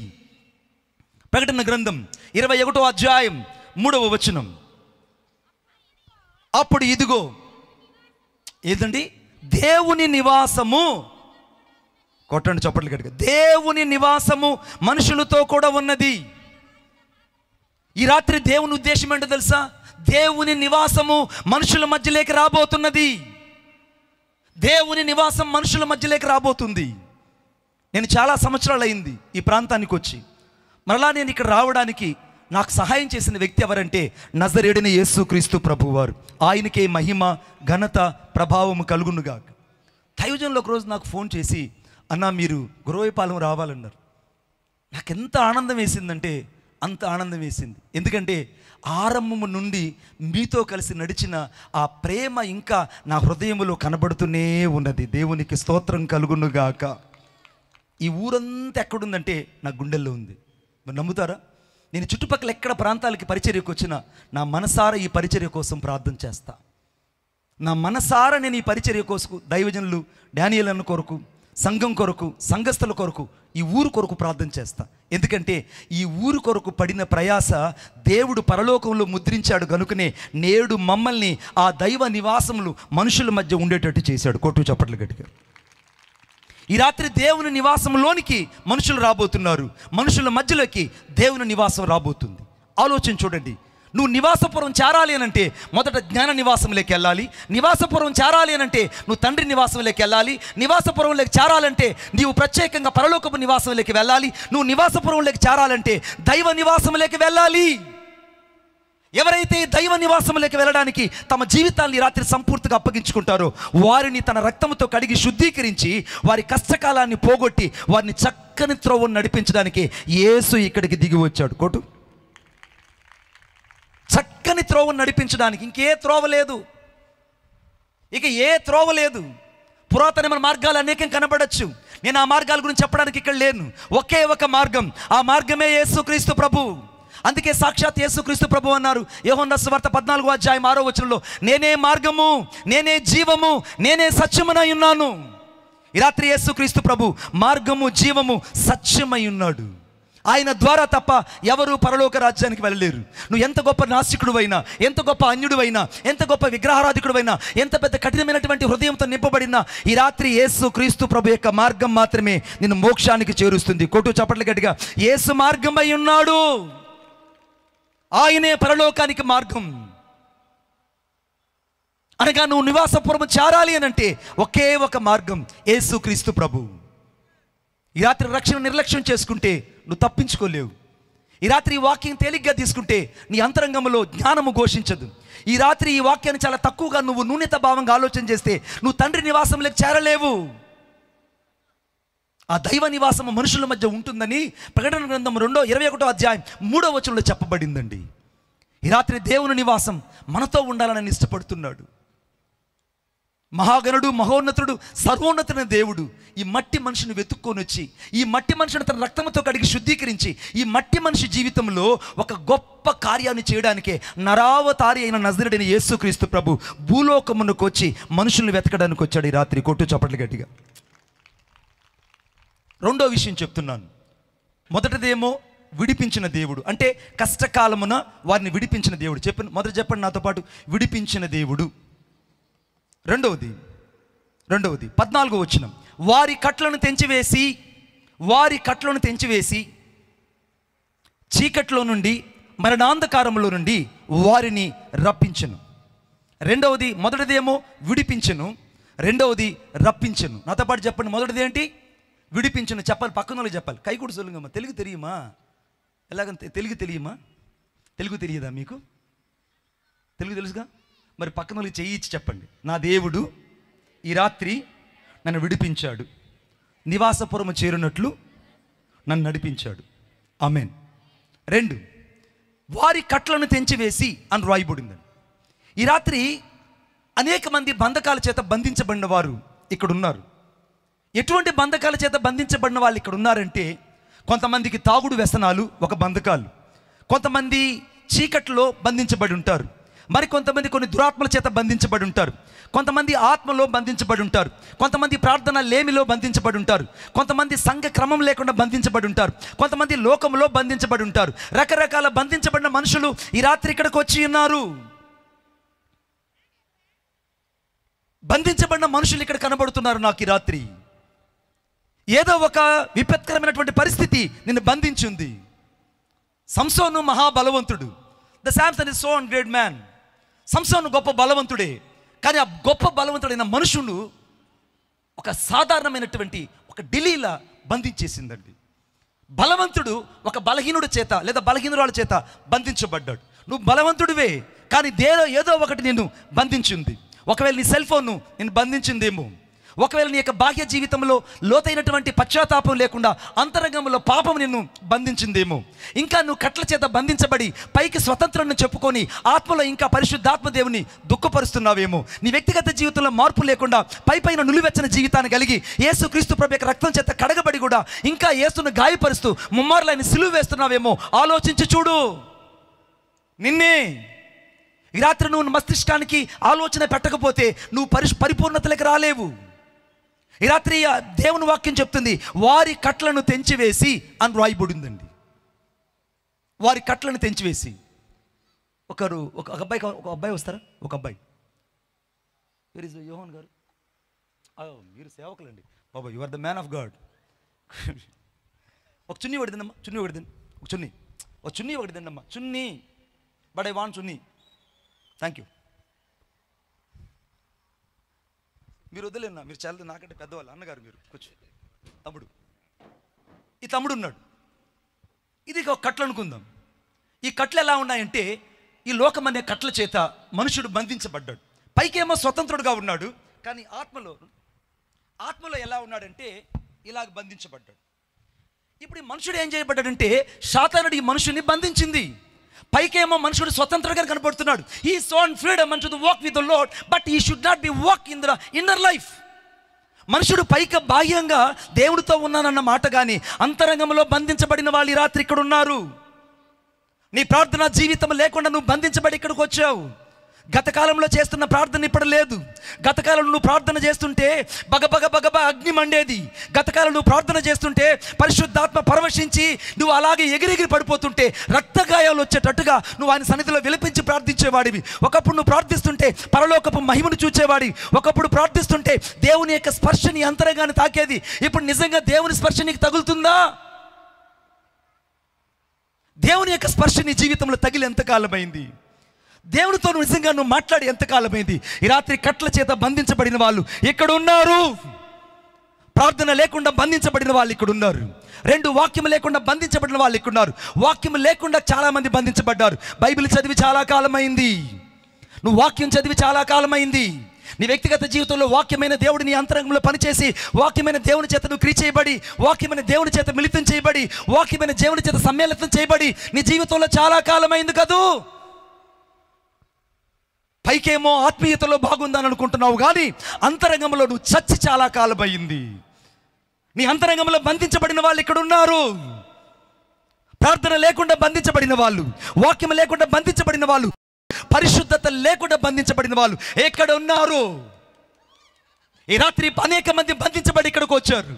Speaker 1: ప్రకటన గ్రంథం 21వ అధ్యాయం 3వ వచనం. అప్పుడు ఇదిగో, ఏదండి? దేవుని నివాసము, కొట్టండి చప్పట్లు గట్టిగా, దేవుని నివాసము మనుషులతో కూడా ఉన్నది. ఈ రాత్రి దేవుని ఉద్దేశం ఏంటో తెలుసా? దేవుని నివాసము మనుషుల మధ్యలోకి రాబోతున్నది. దేవుని నివాసం మనుషుల మధ్యలోకి రాబోతుంది. నేను చాలా సంవత్సరాలు అయింది ఈ ప్రాంతానికి వచ్చి. మరలా నేను ఇక్కడ రావడానికి నాకు సహాయం చేసిన వ్యక్తి ఎవరంటే నజరేయుడైన యేసుక్రీస్తు ప్రభువారు. ఆయనకే మహిమ ఘనత ప్రభావము కలుగునుగాక. దైవజనులు ఒకరోజు నాకు ఫోన్ చేసి, అన్నా మీరు గురవైపాలెం రావాలన్నారు. నాకు ఎంత ఆనందం వేసిందంటే అంత ఆనందం వేసింది. ఎందుకంటే ఆరంభము నుండి మీతో కలిసి నడిచిన ఆ ప్రేమ ఇంకా నా హృదయంలో కనబడుతూనే ఉన్నది. దేవునికి స్తోత్రం కలుగునుగాక. ఈ ఊరంతా ఎక్కడుందంటే నా గుండెల్లో ఉంది. మీరు నమ్ముతారా? నేను చుట్టుపక్కల ఎక్కడ ప్రాంతాలకి పరిచర్యకు వచ్చినా నా మనసారా ఈ పరిచర్య కోసం ప్రార్థన చేస్తా. నా మనసారా నేను ఈ పరిచర్య కోసం దైవజనులు డానియేల్ అన్న కొరకు, సంఘం కొరకు, సంఘస్థుల కొరకు, ఈ ఊరు కొరకు ప్రార్థన చేస్తా. ఎందుకంటే ఈ ఊరు కొరకు పడిన ప్రయాస దేవుడు పరలోకంలో ముద్రించాడు కనుకనే నేడు మమ్మల్ని ఆ దైవ నివాసములు మనుషుల మధ్య ఉండేటట్టు చేశాడు. కొట్టు చప్పట్లు గట్టిగా. ఈ రాత్రి దేవుని నివాసంలోనికి మనుషులు రాబోతున్నారు. మనుషుల మధ్యలోకి దేవుని నివాసం రాబోతుంది. ఆలోచన చూడండి. నువ్వు నివాసపురం చేరాలి అని అంటే మొదట జ్ఞాన నివాసంలోకి వెళ్ళాలి. నివాసపురం చేరాలి అని అంటే నువ్వు తండ్రి నివాసంలోకి వెళ్ళాలి. నివాసపురంలోకి చేరాలంటే నీవు ప్రత్యేకంగా పరలోకపు నివాసంలోకి వెళ్ళాలి. నువ్వు నివాసపురంలోకి చేరాలంటే దైవ నివాసంలోకి వెళ్ళాలి. ఎవరైతే దైవ నివాసంలోకి వెళ్ళడానికి తమ జీవితాన్ని రాత్రి సంపూర్తిగా అప్పగించుకుంటారో వారిని తన రక్తంతో కడిగి శుద్ధీకరించి వారి కష్టకాలాన్ని పోగొట్టి వారిని చక్కని త్రోవను నడిపించడానికి యేసు ఇక్కడికి దిగి వచ్చాడు. కోటు చక్కని త్రోవను నడిపించడానికి. ఇంకే త్రోవ లేదు, ఇక ఏ త్రోవ లేదు. పురాతనమైన మార్గాలు అనేకం కనబడచ్చు. నేను ఆ మార్గాల గురించి చెప్పడానికి ఇక్కడ లేను. ఒకే ఒక మార్గం, ఆ మార్గమే యేసుక్రీస్తు ప్రభు. అందుకే సాక్షాత్ యేసుక్రీస్తు ప్రభు అన్నారు యోహన్నా సువార్త 14:6 నేనే మార్గము, నేనే జీవము, నేనే సత్యమునై ఉన్నాను. ఈ రాత్రి యేసుక్రీస్తు ప్రభు మార్గము, జీవము, సత్యమై ఉన్నాడు. ఆయన ద్వారా తప్ప ఎవరు పరలోక రాజ్యానికి వెళ్ళలేరు. నువ్వు ఎంత గొప్ప నాస్తికుడు అయినా, ఎంత గొప్ప అన్యుడు అయినా, ఎంత గొప్ప విగ్రహారాధికుడు అయినా, ఎంత పెద్ద కఠినమైనటువంటి హృదయంతో నింపబడినా ఈ రాత్రి యేసుక్రీస్తు ప్రభు యొక్క మార్గం మాత్రమే నిన్ను మోక్షానికి చేరుస్తుంది. కొట్టు చప్పట్లు గట్టిగా. యేసు మార్గమై ఉన్నాడు, ఆయనే పరలోకానికి మార్గం. అనగా నువ్వు నివాసపురం చేరాలి అని అంటే ఒకే ఒక మార్గం, యేసుక్రీస్తు ప్రభు. ఈ రాత్రి రక్షణ నిర్లక్ష్యం చేసుకుంటే నువ్వు తప్పించుకోలేవు. ఈ రాత్రి ఈ వాక్యం తేలిగ్గా తీసుకుంటే నీ అంతరంగంలో జ్ఞానము ఘోషించదు. ఈ రాత్రి ఈ వాక్యాన్ని చాలా తక్కువగా నువ్వు న్యూనత భావంగా ఆలోచన చేస్తే నువ్వు తండ్రి నివాసంలోకి చేరలేవు. ఆ దైవ నివాసము మనుషుల మధ్య ఉంటుందని ప్రకటన గ్రంథం 21:3 చెప్పబడిందండి. ఈ రాత్రి దేవుని నివాసం మనతో ఉండాలని ఇష్టపడుతున్నాడు. మహాగణుడు, మహోన్నతుడు, సర్వోన్నతుడైన దేవుడు ఈ మట్టి మనిషిని వెతుక్కొని వచ్చి ఈ మట్టి మనిషిని తన రక్తంతో కడిగి శుద్ధీకరించి ఈ మట్టి మనిషి జీవితంలో ఒక గొప్ప కార్యాన్ని చేయడానికే నరావతారి అయిన నజరేయుడైన యేసుక్రీస్తు ప్రభు భూలోకమునకు వచ్చి మనుషుల్ని వెతకడానికి వచ్చాడు. ఈ రాత్రి కొట్టు చప్పట్లు గట్టిగా. రెండో విషయం చెప్తున్నాను. మొదటిదేమో విడిపించిన దేవుడు, అంటే కష్టకాలమున వారిని విడిపించిన దేవుడు. మొదట చెప్పండి నాతో పాటు, విడిపించిన దేవుడు. రెండవది 14వ వారి కట్లను తెంచివేసి చీకట్లో నుండి మరణాంధకారంలో నుండి వారిని రప్పించెను. రెండవది, మొదటిదేమో విడిపించెను, రెండవది రప్పించెను. నాతో పాటు చెప్పండి, మొదటిది ఏంటి? విడిపించను. చెప్పాలి, పక్కన వాళ్ళకి చెప్పాలి. కై కూడా சொல்லுங்கమ్మా. తెలుగు తెలియమా? ఎలాగంటే తెలుగు తెలియమా? తెలుగు తెలియదా మీకు? తెలుగు తెలుసుగా? మరి పక్కన వాళ్ళకి చెయ్యి ఇచ్చి చెప్పండి, నా దేవుడు ఈ రాత్రి నన్ను విడిపించాడు, నివాసపురము చేరినట్లు నన్ను నడిపించాడు. ఆమేన్. 2, వారి కట్లను తెంచివేసి అని రాయబడిందండి. ఈ రాత్రి అనేక మంది బంధకాల చేత బంధించబడిన వారు ఇక్కడ ఉన్నారు. ఎటువంటి బంధకాల చేత బంధించబడిన వాళ్ళు ఇక్కడ ఉన్నారంటే, కొంతమందికి తాగుడు వ్యసనాలు ఒక బంధకాలు, కొంతమంది చీకట్లో బంధించబడి ఉంటారు, మరి కొంతమంది కొన్ని దురాత్మల చేత బంధించబడి ఉంటారు, కొంతమంది ఆత్మలో బంధించబడి ఉంటారు, కొంతమంది ప్రార్థన లేమిలో బంధించబడి ఉంటారు, కొంతమంది సంఘ క్రమం లేకుండా బంధించబడి ఉంటారు, కొంతమంది లోకంలో బంధించబడి ఉంటారు. రకరకాల బంధించబడిన మనుషులు ఈ రాత్రి ఇక్కడికి వచ్చి ఉన్నారు. బంధించబడిన మనుషులు ఇక్కడ కనబడుతున్నారు నాకు ఈ రాత్రి. ఏదో ఒక విపత్కరమైనటువంటి పరిస్థితి నిన్ను బంధించింది. సంసోను మహాబలవంతుడు. The Samson is so and great man. Samson గొప్ప బలవంతుడే. కానీ ఆ గొప్ప బలవంతుడైన మనుషుడు ఒక సాధారణమైనటువంటి ఒక ఢిల్లీలా బంధించేసిందండి. బలవంతుడు ఒక బలహీనుడి చేత లేదా బలహీనురాల చేత బంధించబడ్డాడు. నువ్వు బలవంతుడివే, కానీ ఏదో ఒకటి నిన్ను బంధించింది. ఒకవేళ నీ సెల్ ఫోన్ నిన్ను బంధించిందేమో, ఒకవేళ నీ యొక్క బాహ్య జీవితంలో లోతైనటువంటి పశ్చాత్తాపం లేకుండా అంతరంగంలో పాపం నిన్ను బంధించిందేమో, ఇంకా నువ్వు కట్ల చేత బంధించబడి పైకి స్వతంత్రాన్ని చెప్పుకొని ఆత్మలో ఇంకా పరిశుద్ధాత్మ దేవుని దుఃఖపరుస్తున్నావేమో, నీ వ్యక్తిగత జీవితంలో మార్పు లేకుండా పైపైన నులివెచ్చని జీవితాన్ని కలిగి యేసుక్రీస్తు ప్రభు యొక్క రక్తం చేత కడగబడి కూడా ఇంకా యేసును గాయపరుస్తూ ముమ్మార్లు ఆయన సిలువ వేస్తున్నావేమో, ఆలోచించి చూడు. నిన్నే ఈ రాత్రి నువ్వు మస్తిష్కానికి ఆలోచన పెట్టకపోతే నువ్వు పరిపూర్ణతలకు రాలేవు. ఈ రాత్రి దేవుని వాక్యం చెప్తుంది, వారి కట్లను తెంచివేసి అని రాయబడిందండి. వారి కట్లను తెంచివేసి. ఒక అబ్బాయి వస్తారా? ఒక అబ్బాయి, యోహాన్ గారు, మీరు సేవకులండి బాబా, you are the man of God. ఒక చున్నీ పడిదండమ్మా, చున్నీ పడిదండి, ఒక చున్నీ ఒకటి దండమ్మా, చున్నీ బట్ ఐ వాంట్ నీ. Thank you. మీరు వదిలేనా, మీరు చాలా నాకంటే పెద్దవాళ్ళు, అన్నగారు మీరు కూర్చో. తమ్ముడు, ఈ తమ్ముడు ఉన్నాడు, ఇది ఒక కట్లు అనుకుందాం. ఈ కట్లు ఎలా ఉన్నాయంటే, ఈ లోకం అనే కట్ల చేత మనుషుడు బంధించబడ్డాడు. పైకేమో స్వతంత్రుడుగా ఉన్నాడు, కానీ ఆత్మలో ఎలా ఉన్నాడంటే ఇలాగ బంధించబడ్డాడు. ఇప్పుడు ఈ మనుషుడు ఏం చేయబడ్డాడంటే, సాతానుడు ఈ మనుషుని బంధించింది. పైకేమో మనుషుడు స్వతంత్రంగా కనపడుతున్నాడు. He son freedom unto to walk with the lord, but he should not be walk in the inner life. మనుషుడు పైకి బాహ్యంగా దేవుడితో ఉన్నానన్న మాట, కానీ అంతరంగంలో బంధించబడిన వాళ్ళు ఈ రాత్రి ఇక్కడ ఉన్నారు. నీ ప్రార్థనా జీవితం లేకుండా నువ్వు బంధించబడి ఇక్కడికి వచ్చావు. గత కాలంలో చేస్తున్న ప్రార్థన ఇప్పుడు లేదు. గత కాలంలో నువ్వు ప్రార్థన చేస్తుంటే బగబగ అగ్ని మండేది. గత కాలంలో నువ్వు ప్రార్థన చేస్తుంటే పరిశుద్ధాత్మ పరవశించి నువ్వు అలాగే ఎగిరెగిరి పడిపోతుంటే రక్తగాయాలు వచ్చేటట్టుగా నువ్వు ఆయన సన్నిధిలో విలపించి ప్రార్థించేవాడివి. ఒకప్పుడు నువ్వు ప్రార్థిస్తుంటే పరలోకపు మహిమను చూచేవాడి. ఒకప్పుడు ప్రార్థిస్తుంటే దేవుని యొక్క స్పర్శ నీ అంతరంగాన్ని తాకేది. ఇప్పుడు నిజంగా దేవుని స్పర్శ నీకు తగులుతుందా? దేవుని యొక్క స్పర్శ నీ జీవితంలో తగిలి ఎంతకాలమైంది? దేవునితో నిజంగా నువ్వు మాట్లాడి ఎంతకాలమైంది? ఈ రాత్రి కట్ల చేత బంధించబడిన వాళ్ళు ఇక్కడ ఉన్నారు. ప్రార్థన లేకుండా బంధించబడిన వాళ్ళు ఇక్కడ ఉన్నారు. 2 వాక్యం లేకుండా బంధించబడిన వాళ్ళు ఇక్కడ ఉన్నారు. వాక్యం లేకుండా చాలామంది బంధించబడ్డారు. బైబిల్ చదివి చాలా కాలమైంది. నువ్వు వాక్యం చదివి చాలా కాలమైంది. నీ వ్యక్తిగత జీవితంలో వాక్యమైన దేవుడు నీ అంతరంగంలో పనిచేసి వాక్యమైన దేవుని చేత నువ్వు క్రియ చేయబడి, వాక్యమైన దేవుని చేత మిళితం చేయబడి, వాక్యమైన దేవుని చేత సమ్మేళనం చేయబడి నీ జీవితంలో చాలా కాలమైంది కదూ. పైకేమో ఆత్మీయతలో బాగుందని అనుకుంటున్నావు, కానీ అంతరంగంలో నువ్వు చచ్చి చాలా కాలమైంది. నీ అంతరంగంలో బంధించబడిన వాళ్ళు ఇక్కడ ఉన్నారు. ప్రార్థన లేకుండా బంధించబడిన వాళ్ళు, వాక్యం లేకుండా బంధించబడిన వాళ్ళు, పరిశుద్ధత లేకుండా బంధించబడిన వాళ్ళు ఎక్కడ ఉన్నారు? ఈ రాత్రి అనేక మంది బంధించబడి ఇక్కడికి వచ్చారు.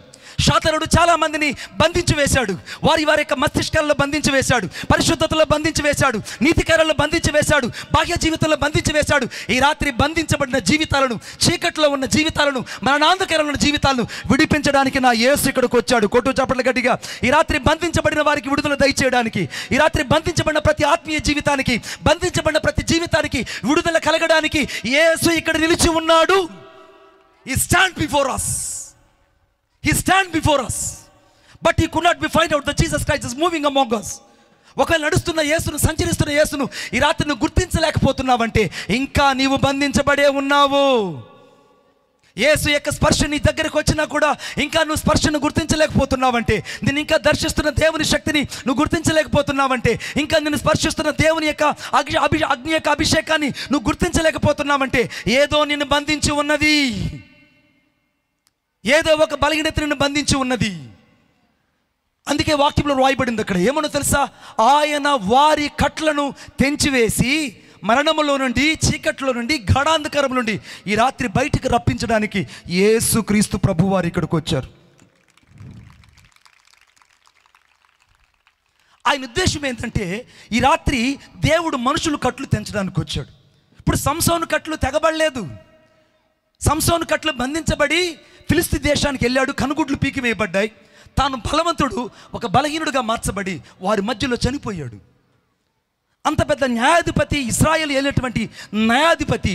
Speaker 1: సాతానుడు చాలా మందిని బంధించి వేశాడు. వారి యొక్క మస్తిష్కాలలో బంధించి వేశాడు, పరిశుద్ధతలో బంధించి వేశాడు, నీతికారంలో బంధించి వేశాడు, బాహ్య జీవితంలో బంధించి వేశాడు. ఈ రాత్రి బంధించబడిన జీవితాలను, చీకట్లో ఉన్న జీవితాలను, మరణాంధకరంలో ఉన్న జీవితాలను విడిపించడానికి నా యేసు ఇక్కడికి వచ్చాడు. కొట్టు చప్పట్ల గట్టిగా. ఈ రాత్రి బంధించబడిన వారికి విడుదల దయచేయడానికి, ఈ రాత్రి బంధించబడిన ప్రతి ఆత్మీయ జీవితానికి, బంధించబడిన ప్రతి జీవితానికి విడుదల కలగడానికి యేసు ఇక్కడ నిలిచి ఉన్నాడు. He stand before us. He stand before us. But he could not be find out that Jesus Christ is moving among us. ఒకవేళ నడుస్తున్న యేసును, సంచరిస్తున్న యేసును ఈ రాత్రి నువ్వు గుర్తించలేకపోతున్నావంటే ఇంకా నీవు బంధించబడే ఉన్నావు. యేసు యొక్క స్పర్శ నీ దగ్గరకు వచ్చినా కూడా ఇంకా నువ్వు స్పర్శను గుర్తించలేకపోతున్నావంటే, నేను ఇంకా దర్శిస్తున్న దేవుని శక్తిని నువ్వు గుర్తించలేకపోతున్నావంటే, ఇంకా నేను స్పర్శిస్తున్న దేవుని యొక్క అగ్ని యొక్క అభిషేకాన్ని నువ్వు గుర్తించలేకపోతున్నావంటే ఏదో నిన్ను బంధించి ఉన్నది. ఏదో ఒక బలహీనత నిన్ను బంధించి ఉన్నది. అందుకే వాక్యంలో రాయబడింది అక్కడ ఏమన్నా తెలుసా? ఆయన వారి కట్లను తెంచివేసి మరణములో నుండి, చీకట్లో నుండి, గాఢాంధకారం నుండి ఈ రాత్రి బయటికి రప్పించడానికి యేసుక్రీస్తు ప్రభు వారు ఇక్కడికి వచ్చారు. ఆయన ఉద్దేశం ఏంటంటే ఈ రాత్రి దేవుడు మనుషులు కట్లు తెంచడానికి వచ్చాడు. ఇప్పుడు సంసోను కట్లు తెగబడలేదు. సంసోను కట్లు బంధించబడి ఫిలిస్తీ దేశానికి వెళ్ళాడు. కనుగుడ్లు పీకి వేయబడ్డాయి. తాను బలవంతుడు ఒక బలహీనుడుగా మార్చబడి వారి మధ్యలో చనిపోయాడు. అంత పెద్ద న్యాయాధిపతి, ఇశ్రాయేలు వెళ్ళేటువంటి న్యాయాధిపతి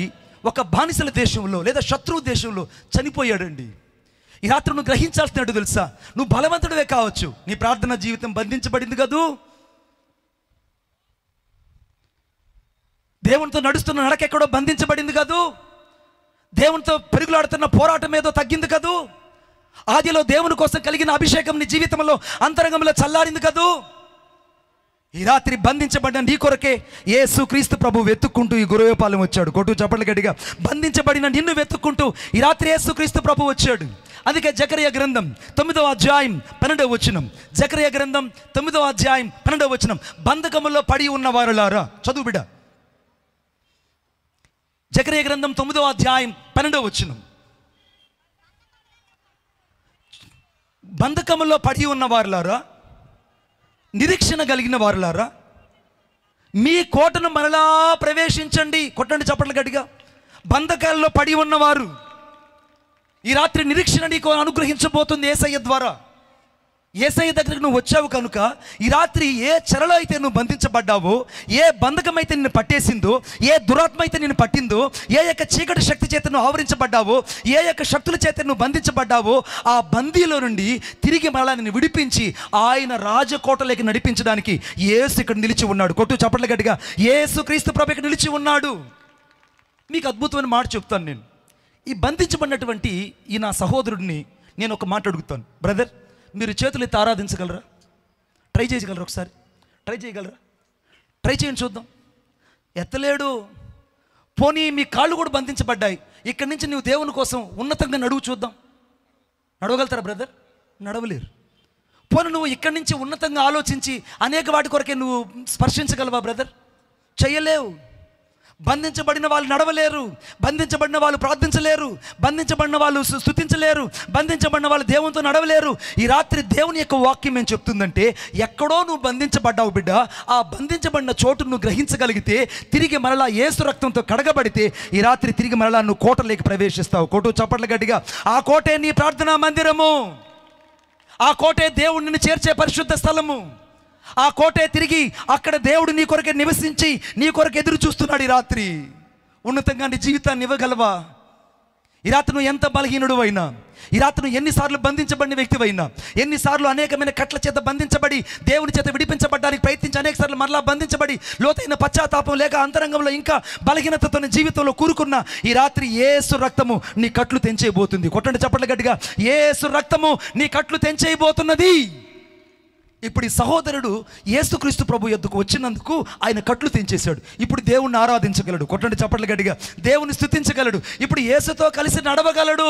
Speaker 1: ఒక బానిసల దేశంలో లేదా శత్రువు దేశంలో చనిపోయాడండి. ఈ రాత్రి నువ్వు గ్రహించాల్సినట్టు తెలుసా? నువ్వు బలవంతుడివే కావచ్చు, నీ ప్రార్థనా జీవితం బంధించబడింది కదూ. దేవునితో నడుస్తున్న నడకెక్కడో బంధించబడింది కదూ. దేవునితో పెరుగులాడుతున్న పోరాటం ఏదో తగ్గింది కదూ. ఆదిలో దేవుని కోసం కలిగిన అభిషేకం నీ జీవితంలో అంతరంగంలో చల్లారింది కదూ. ఈ రాత్రి బంధించబడిన నీ కొరకే యేసుక్రీస్తు ప్రభు వెతుక్కుంటూ ఈ గురవేపాలెం వచ్చాడు. కొట్టు చప్పట్ల గట్టిగా. బంధించబడిన నిన్ను వెతుక్కుంటూ ఈ రాత్రి యేసుక్రీస్తు ప్రభు వచ్చాడు. అందుకే జకరియా గ్రంథం 9వ అధ్యాయం 12వ వచనం, జకరియా గ్రంథం 9వ అధ్యాయం 12వ వచనం, బంధకములో పడి ఉన్న వారులారా, చదువు బిడ్డ. జకరియా గ్రంథం 9వ అధ్యాయం 12వ వచనం, బంధకములో పడి ఉన్న వారులారా, నిరీక్షణ కలిగిన వారులారా, మీ కోటను మరలా ప్రవేశించండి. కొట్టండి చప్పట్లు గట్టిగా. బంధకాలలో పడి ఉన్నవారు ఈ రాత్రి నిరీక్షణ నీకు అనుగ్రహించబోతుంది యేసయ్య ద్వారా. యేసయ్య దగ్గరికి నువ్వు వచ్చావు కనుక ఈ రాత్రి ఏ చెరలో అయితే నువ్వు బంధించబడ్డావో, ఏ బంధకం అయితే నిన్ను పట్టేసిందో, ఏ దురాత్మ అయితే నిన్ను పట్టిందో, ఏ యొక్క చీకటి శక్తి చేత నువ్వు ఆవరించబడ్డావో, ఏ యొక్క శక్తుల చేత నువ్వు బంధించబడ్డావో, ఆ బందీలో నుండి తిరిగి మరలా నిన్ను విడిపించి ఆయన రాజకోటలోకి నడిపించడానికి యేసు ఇక్కడ నిలిచి ఉన్నాడు. కొట్టు చప్పట్ల గట్టిగా, యేసు క్రీస్తు ప్రభు ఇక్కడ నిలిచి ఉన్నాడు. మీకు అద్భుతమైన మాట చెప్తాను. నేను ఈ బంధించబడినటువంటి ఈ నా సహోదరుడిని నేను ఒక మాట అడుగుతాను. బ్రదర్, మీరు చేతులు ఎత్తి ఆరాధించగలరా? ట్రై చేయగలరా? ఒకసారి ట్రై చేయగలరా? ట్రై చేయండి చూద్దాం. ఎత్తలేడు. పోనీ మీ కాళ్ళు కూడా బంధించబడ్డాయి. ఇక్కడి నుంచి నువ్వు దేవుని కోసం ఉన్నతంగా నడువు చూద్దాం. నడవగలుగుతారా బ్రదర్? నడవలేరు. పోనీ నువ్వు ఇక్కడి నుంచి ఉన్నతంగా ఆలోచించి అనేక వాటి కొరకే నువ్వు స్పర్శించగలవా బ్రదర్? చెయ్యలేవు. బంధించబడిన వాళ్ళు నడవలేరు, బంధించబడిన వాళ్ళు ప్రార్థించలేరు, బంధించబడిన వాళ్ళు స్తుతించలేరు, బంధించబడిన వాళ్ళు దేవునితో నడవలేరు. ఈ రాత్రి దేవుని యొక్క వాక్యం ఏం చెప్తుందంటే, ఎక్కడో నువ్వు బంధించబడ్డావు బిడ్డ, ఆ బంధించబడిన చోటు నువ్వు గ్రహించగలిగితే, తిరిగి మరలా యేసు రక్తంతో కడగబడితే ఈ రాత్రి తిరిగి మరలా నువ్వు కోటలోకి ప్రవేశిస్తావు. కోట చప్పట్ల గట్టిగా. ఆ కోటే నీ ప్రార్థనా మందిరము, ఆ కోటే దేవుడు నిన్ను చేర్చే పరిశుద్ధ స్థలము, ఆ కోటే తిరిగి అక్కడ దేవుడు నీ కొరకే నివసించి నీ కొరకు ఎదురు చూస్తున్నాడు. ఈ రాత్రి ఉన్నతంగా నీ జీవితాన్ని ఇవ్వగలవా? ఈ రాత్రి నువ్వు ఎంత బలహీనుడు అయినా, ఈ రాత్రి నువ్వు ఎన్నిసార్లు బంధించబడిన వ్యక్తివైనా, ఎన్నిసార్లు అనేకమైన కట్ల చేత బంధించబడి దేవుని చేత విడిపించబడ్డానికి ప్రయత్నించి అనేకసార్లు మరలా బంధించబడి లోతైన పశ్చాత్తాపం లేక అంతరంగంలో ఇంకా బలహీనతతో జీవితంలో కూరుకున్న ఈ రాత్రి యేసు రక్తము నీ కట్లు తెంచేయబోతుంది. కొట్టండి చప్పట్ల గట్టిగా, యేసు రక్తము నీ కట్లు తెంచేయబోతున్నది. ఇప్పుడు ఈ సహోదరుడు యేసుక్రీస్తు ప్రభు యొద్దకు వచ్చినందుకు ఆయన కట్లు తెంచేశాడు. ఇప్పుడు దేవుణ్ణి ఆరాధించగలడు. కొట్టండి చప్పట్ల గట్టిగా, దేవుని స్తుతించగలడు. ఇప్పుడు యేసుతో కలిసి నడవగలడు.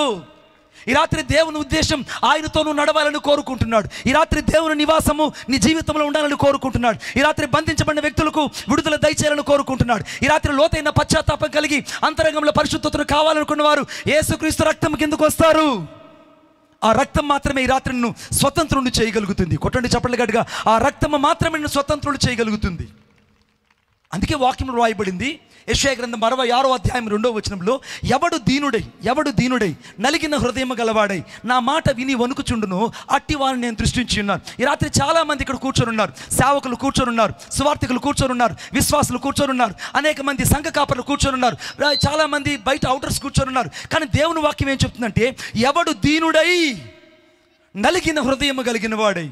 Speaker 1: ఈ రాత్రి దేవుని ఉద్దేశం ఆయనతో నువ్వు నడవాలని కోరుకుంటున్నాడు. ఈ రాత్రి దేవుని నివాసము నీ జీవితంలో ఉండాలని కోరుకుంటున్నాడు. ఈ రాత్రి బంధించబడిన వ్యక్తులకు విడుదల దయచేయాలని కోరుకుంటున్నాడు. ఈ రాత్రి లోతైన పశ్చాత్తాపం కలిగి అంతరంగంలో పరిశుద్ధతను కావాలనుకున్న వారు యేసుక్రీస్తు రక్తం కిందకు వస్తారు. ఆ రక్తం మాత్రమే ఈ రాత్రి నిన్ను స్వతంత్రుని చేయగలుగుతుంది. కొట్టండి చప్పట్ల గట్టిగా, ఆ రక్తం మాత్రమే నిన్ను స్వతంత్రుడు చేయగలుగుతుంది. అందుకే వాక్యంలో రాయబడింది యెషయా గ్రంథం 66వ అధ్యాయం 2వ వచనంలో, ఎవడు దీనుడై నలిగిన హృదయం గలవాడై నా మాట విని వణుకుచుండును అట్టి వారిని నేను దృష్టించి ఉన్నాను. ఈ రాత్రి చాలా మంది ఇక్కడ కూర్చొని ఉన్నారు. సేవకులు కూర్చొని ఉన్నారు, సువార్థికులు కూర్చొని ఉన్నారు, విశ్వాసులు కూర్చొని ఉన్నారు, అనేక మంది సంఘ కాపరులు కూర్చొని ఉన్నారు, చాలా మంది బయట అవుటర్స్ కూర్చొని ఉన్నారు. కానీ దేవుని వాక్యం ఏం చెప్తుందంటే, ఎవడు దీనుడై నలిగిన హృదయం కలిగిన వాడై.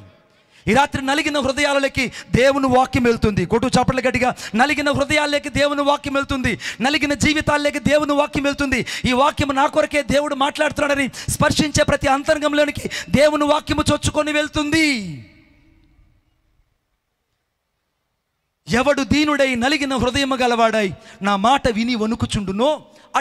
Speaker 1: ఈ రాత్రి నలిగిన హృదయాలలోకి దేవుని వాక్యం వెళ్తుంది. కొట్టు చప్పట్ల గట్టిగా, నలిగిన హృదయాల్లోకి దేవుని వాక్యం వెళ్తుంది, నలిగిన జీవితాల్లోకి దేవుని వాక్యం వెళ్తుంది. ఈ వాక్యం నా కొరకే దేవుడు మాట్లాడుతున్నాడని స్పర్శించే ప్రతి అంతరంగంలోనికి దేవుని వాక్యము చొచ్చుకొని వెళ్తుంది. ఎవడు దీనుడై నలిగిన హృదయము గలవాడై నా మాట విని వణుకుచుండునో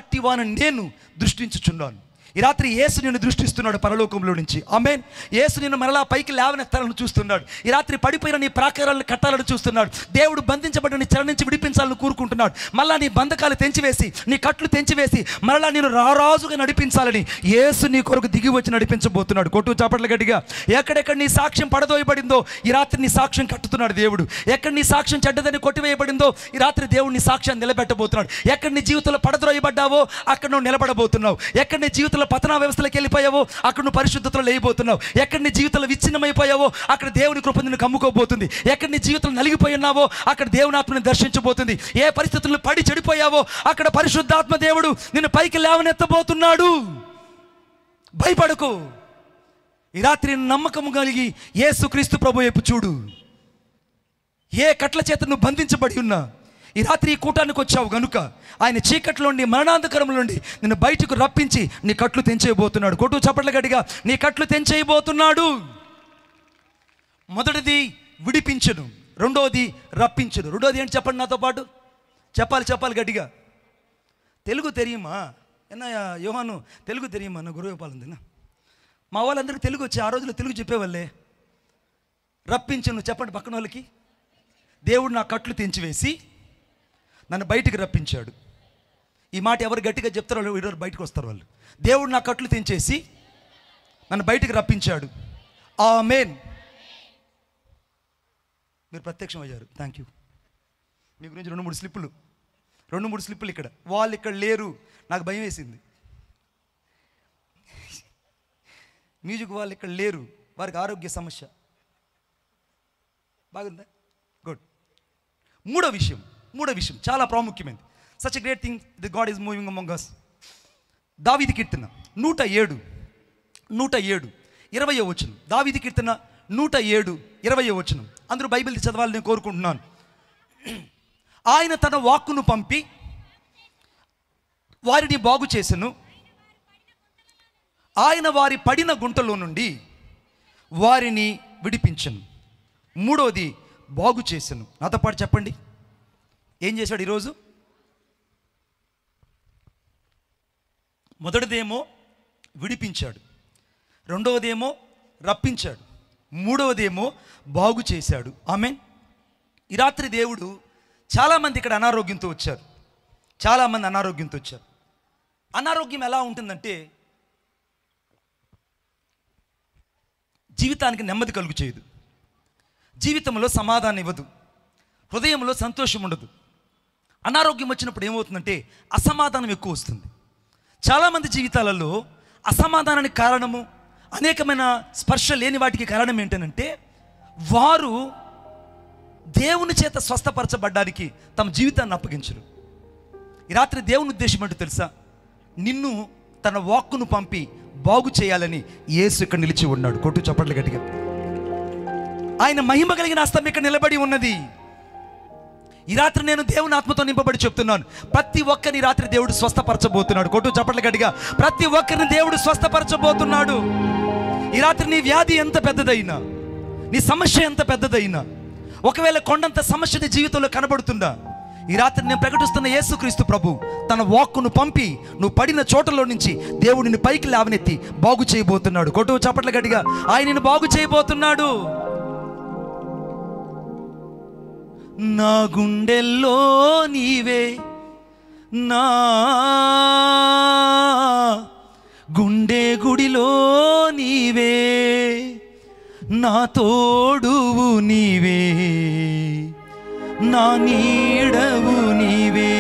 Speaker 1: అట్టి వాని నేను దృష్టించుచున్నాను. ఈ రాత్రి యేసు నిన్ను దృష్టిస్తున్నాడు పరలోకంలో నుంచి. ఆమేన్. యేసు నిన్ను మరలా పైకి లేవనెత్తాలని చూస్తున్నాడు. ఈ రాత్రి పడిపోయిన నీ ప్రాకారాలను కట్టాలని చూస్తున్నాడు. దేవుడు బంధించబడిన నీ చెర నుంచి విడిపించాలని కోరుకుంటున్నాడు. మళ్ళా నీ బంధకాలు తెంచివేసి, నీ కట్లు తెంచివేసి మరలా నేను రారాజుగా నడిపించాలని యేసు నీ కొరకు దిగి వచ్చి నడిపించబోతున్నాడు. కొట్టు చాపట్ల గట్టిగా. ఎక్కడెక్కడ నీ సాక్ష్యం పడదోయబడిందో ఈ రాత్రి నీ సాక్ష్యం కట్టుతున్నాడు దేవుడు. ఎక్కడ నీ సాక్ష్యం చెడ్డదని కొట్టివేయబడిందో ఈ రాత్రి దేవుడు నీ సాక్ష్యాన్ని నిలబెట్టబోతున్నాడు. ఎక్కడ నీ జీవితంలో పడద్రోయబడ్డావో అక్కడ నువ్వు నిలబడబోతున్నావు. ఎక్కడ నీ జీవితంలో పతనా వ్యవస్థలోకి వెళ్ళిపోయావో అక్కడ నువ్వు పరిశుద్ధతలో లేయిపోతున్నావు. ఎక్కడ నీ జీవితంలో విచ్ఛిన్నమైపోయావో అక్కడ దేవుని కృప నిన్ను కమ్ముకోబోతుంది. ఎక్కడ నీ జీవితంలో నలిగిపోయి ఉన్నావో అక్కడ దేవుని ఆత్మని దర్శించబోతుంది. ఏ పరిస్థితుల్లో పడి చెడిపోయావో అక్కడ పరిశుద్ధాత్మ దేవుడు నిన్ను పైకి లేవనెత్తబోతున్నాడు. భయపడకు. ఈ రాత్రి నమ్మకం కలిగి యేసుక్రీస్తు ప్రభు వైపు చూడు. ఏ కట్ల చేత నువ్వు బంధించబడి ఉన్నా ఈ రాత్రి ఈ కూటానికి వచ్చావు గనుక ఆయన చీకట్లో నుండి, మరణాంధకరంలో నుండి నిన్ను బయటకు రప్పించి నీ కట్లు తెంచేయబోతున్నాడు. కొట్టు చప్పట్ల గట్టిగా, నీ కట్లు తెంచేయబోతున్నాడు. మొదటిది విడిపించను, రెండోది రప్పించను. రెండోది ఏంటి చెప్పండి నాతో పాటు. చెప్పాలి గట్టిగా. తెలుగు తెలియమా ఎన్న యోహాను? తెలుగు తెలియమా నా గురువేపాలందినా? మా వాళ్ళందరికీ తెలుగు వచ్చి ఆ రోజుల్లో తెలుగు చెప్పేవాళ్ళే. రప్పించను చెప్పండి పక్కన వాళ్ళకి. దేవుడు నా కట్లు తెంచివేసి నన్ను బయటికి రప్పించాడు. ఈ మాట ఎవరు గట్టిగా చెప్తారో ఈరోజు బయటకు వస్తారు వాళ్ళు. దేవుడు నా కట్లు తెంచేసి నన్ను బయటికి రప్పించాడు. ఆమేన్. మీరు ప్రత్యక్షం అయ్యారు. Thank you. మీ గురించి 2-3 స్లిప్పులు ఇక్కడ. వాళ్ళు ఇక్కడ లేరు. నాకు భయం వేసింది. మ్యూజిక్ వాళ్ళు ఇక్కడ లేరు, వారికి ఆరోగ్య సమస్య. బాగుందా? గుడ్. మూడో విషయం చాలా ప్రాముఖ్యమైనది. Such a great thing the God is moving among us. దావీదు కీర్తన 107 20వ వచనం. దావీదు కీర్తన 107 20వ వచనం. అందరూ బైబిల్ చదవాలని నేను కోరుకుంటున్నాను. ఆయన తన వాక్కును పంపి వారిని బాగు చేసెను, ఆయన వారి పడిన గుంటలో నుండి వారిని విడిపించను. మూడోది బాగు చేసెను. నాతో పాటు చెప్పండి, ఏం చేశాడు ఈరోజు? మొదటిదేమో విడిపించాడు, రెండవదేమో రప్పించాడు, మూడవదేమో బాగు చేశాడు. ఆమేన్. ఈ రాత్రి దేవుడు చాలామంది ఇక్కడ అనారోగ్యంతో వచ్చారు. అనారోగ్యం ఎలా ఉంటుందంటే జీవితానికి నెమ్మది కలుగు చేయదు, జీవితంలో సమాధానం ఇవ్వదు, హృదయంలో సంతోషం ఉండదు. అనారోగ్యం వచ్చినప్పుడు ఏమవుతుందంటే అసమాధానం ఎక్కువ వస్తుంది. చాలామంది జీవితాలలో అసమాధానానికి కారణము, అనేకమైన స్పర్శ లేని వాటికి కారణం ఏంటంటే వారు దేవుని చేత స్వస్థపరచబడ్డానికి తమ జీవితాన్ని అప్పగించరు. ఈ రాత్రి దేవుని ఉద్దేశం ఏంటో తెలుసా? నిన్ను తన వాక్కును పంపి బాగు చేయాలని యేసు ఇక్కడ నిలిచి ఉన్నాడు. కొట్టు చప్పట్లు గట్టిగా. ఆయన మహిమ కలిగిన హస్తం ఇక్కడ నిలబడి ఉన్నది. ఈ రాత్రి నేను దేవుని ఆత్మతో నింపబడి చెప్తున్నాను, ప్రతి ఒక్కరిని రాత్రి దేవుడు స్వస్థపరచబోతున్నాడు. కొట్టు చప్పట్లు గట్టిగా. ప్రతి ఒక్కరిని దేవుడు స్వస్థపరచబోతున్నాడు. ఈ రాత్రి నీ వ్యాధి ఎంత పెద్దదైనా, నీ సమస్య ఎంత పెద్దదైనా, ఒకవేళ కొండంత సమస్య నీ జీవితంలో కనబడుతుందా, ఈ రాత్రి నేను ప్రకటిస్తున్న యేసుక్రీస్తు ప్రభు తన వాక్కును పంపి నువ్వు పడిన చోటలో నుంచి దేవుడిని పైకి లేవనెత్తి బాగు చేయబోతున్నాడు. కొట్టు చప్పట్ల గట్టిగా. ఆయనను బాగు చేయబోతున్నాడు. నా గుండెల్లో నీవే, నా గుండె గుడిలో నీవే, నా తోడువు నీవే, నా నీడవు నీవే.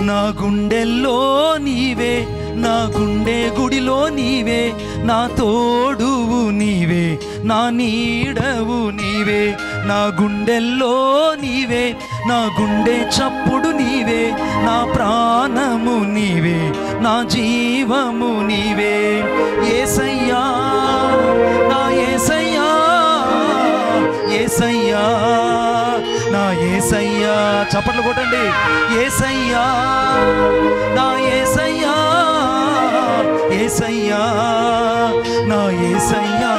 Speaker 1: నా గుండెల్లో నీవే, నా గుండె గుడిలో నీవే, నా తోడువు నీవే, నా నీడవు నీవే. నా గుండెల్లో నీవే, నా గుండె చప్పుడు నీవే, నా ప్రాణము నీవే, నా జీవము నీవే. యేసయ్యా, నా యేసయ్యా, యేసయ్యా, నా యేసయ్యా. చప్పట్లు కొట్టండి. యేసయ్యా, నా యేసయ్యా, యేసయ్యా, నా యేసయ్యా.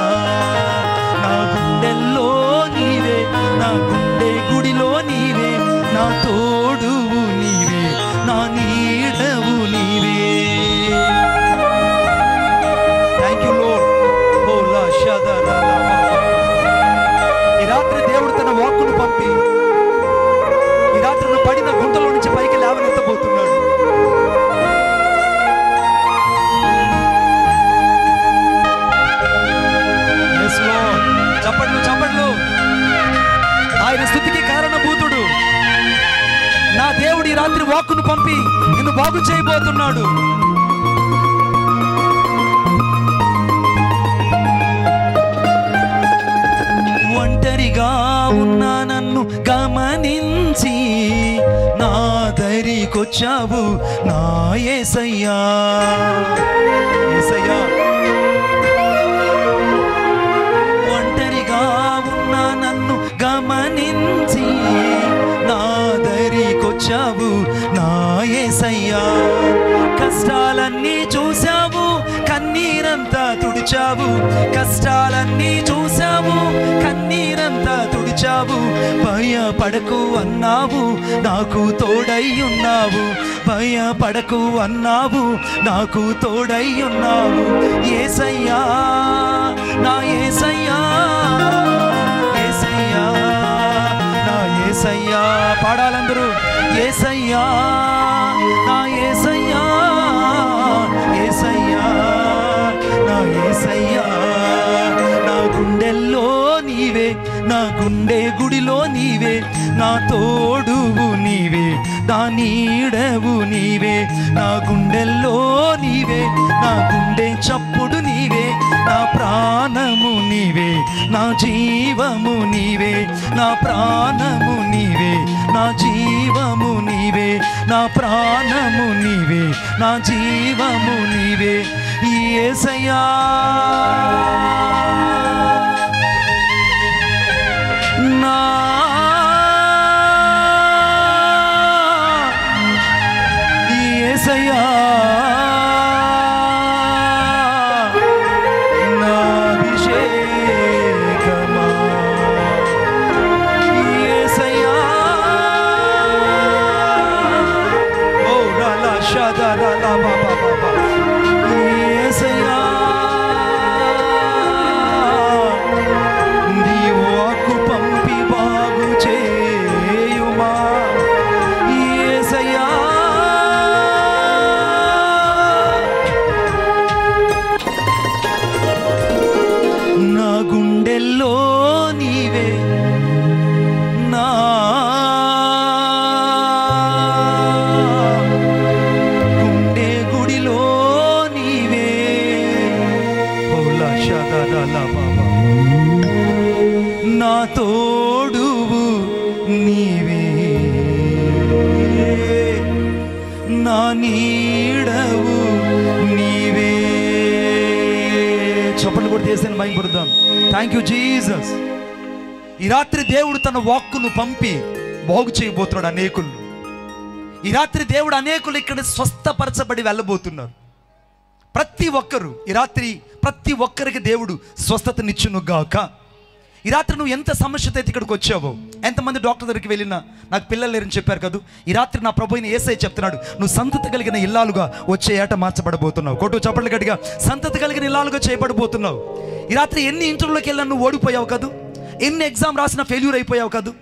Speaker 1: నా గుండెల్లో నీవే, నా గుండె గుడిలో నీవే, నా తోడువు నీవే, నా నీడవు నీవే. Thank you lord. ఈ రాత్రి దేవుడు తన వాక్కును పంపి ఈ రాత్రి నువ్వు పడిన గుంటలో నుంచి పైకి లేవనెత్తబోతున్నాడు. చప్పట్లు చప్పట్లు. ఆయన స్తుతికి కారణభూతుడు నా దేవుడు ఈ రాత్రి వాక్కును పంపి నిన్ను బాగు చేయబోతున్నాడు. ఒంటరిగా ఉన్నా నన్ను గమనించి నా దరికొచ్చావు నా యేసయ్యా, యేసయ్యా. ఒంటరిగా ఉన్నా నన్ను గమనించి నా దరికొచ్చావు నా యేసయ్యా. కష్టాలన్నీ చూశావు, కన్నీరంతా తుడిచావు, కష్టాలన్నీ చూశావు, కన్నీరంతా తుడిచావు. భయపడకు అన్నావు, నాకు తోడై ఉన్నావు, భయపడకు అన్నావు, నాకు తోడై ఉన్నావు. యేసయ్యా, నా యేసయ్యా, యేసయ్యా, నా యేసయ్యా. పాడాలందరూ. యేసయ్యా, నా యేసయ్యా, యేసయ్యా, నా యేసయ్యా. నా గుండెల్లో నీవే, నా గుండె గుడిలో నీవే, నా తోడువు నీవే, నా నీడవు నీవే. నా గుండెల్లో నీవే, నా గుండె చప్పుడు ఎల్లప్పుడు నీవే, నా ప్రాణము నీవే, నా జీవము నీవే, నా ప్రాణము నీవే, నా జీవము నీవే, నా ప్రాణము నీవే, నా జీవము నీవే యేసయ్యా. నా యేసయ్యా, నా అభిషేకమా యేసయ్యా. ఓ లాలా షదా లాలా బాబా బాబా యేసయ్యా. నీ వాక్కు పంపి బాగు చేయుమా యేసయ్యా. నా గుండెల్లో నీవే, నా గుండె గుడిలో నీవే. ఓలా షదాలా బాబా, నా తోడువు నీవే, నా నీడవు నీవే. చప్పట్లు కూడా చేసి మైపడుదాం. Thank you Jesus. ఈ రాత్రి దేవుడు తన వాక్కును పంపి బాగు చేయబోతున్నాడు అనేకులు. ఈ రాత్రి దేవుడు అనేకులు ఇక్కడ స్వస్థపరచబడి వెళ్ళబోతున్నారు. ప్రతి ఒక్కరు ఈ రాత్రి ప్రతి ఒక్కరికి దేవుడు స్వస్థతనిచ్చును గాక. ఈ రాత్రి నువ్వు ఎంత సమస్యతో అయితే ఇక్కడికి వచ్చావో, ఎంతమంది డాక్టర్ దగ్గరికి వెళ్ళినా నాకు పిల్లలు లేరని చెప్పారు కదా, ఈ రాత్రి నా ప్రభు అయిన యేసయ్య చెప్తున్నాడు, నువ్వు సంతతి కలిగిన ఇల్లాలుగా వచ్చే ఏట మార్చబడబోతున్నావు. కొట్టు చప్పట్లు గట్టిగా, సంతతి కలిగిన ఇల్లాలుగా చేయబడబోతున్నావు. ఈ రాత్రి ఎన్ని ఇంటర్వ్యూలోకి వెళ్ళినా నువ్వు ఓడిపోయావు కాదు, ఎన్ని ఎగ్జామ్ రాసినా ఫెయిల్యూర్ అయిపోయావు కాదు,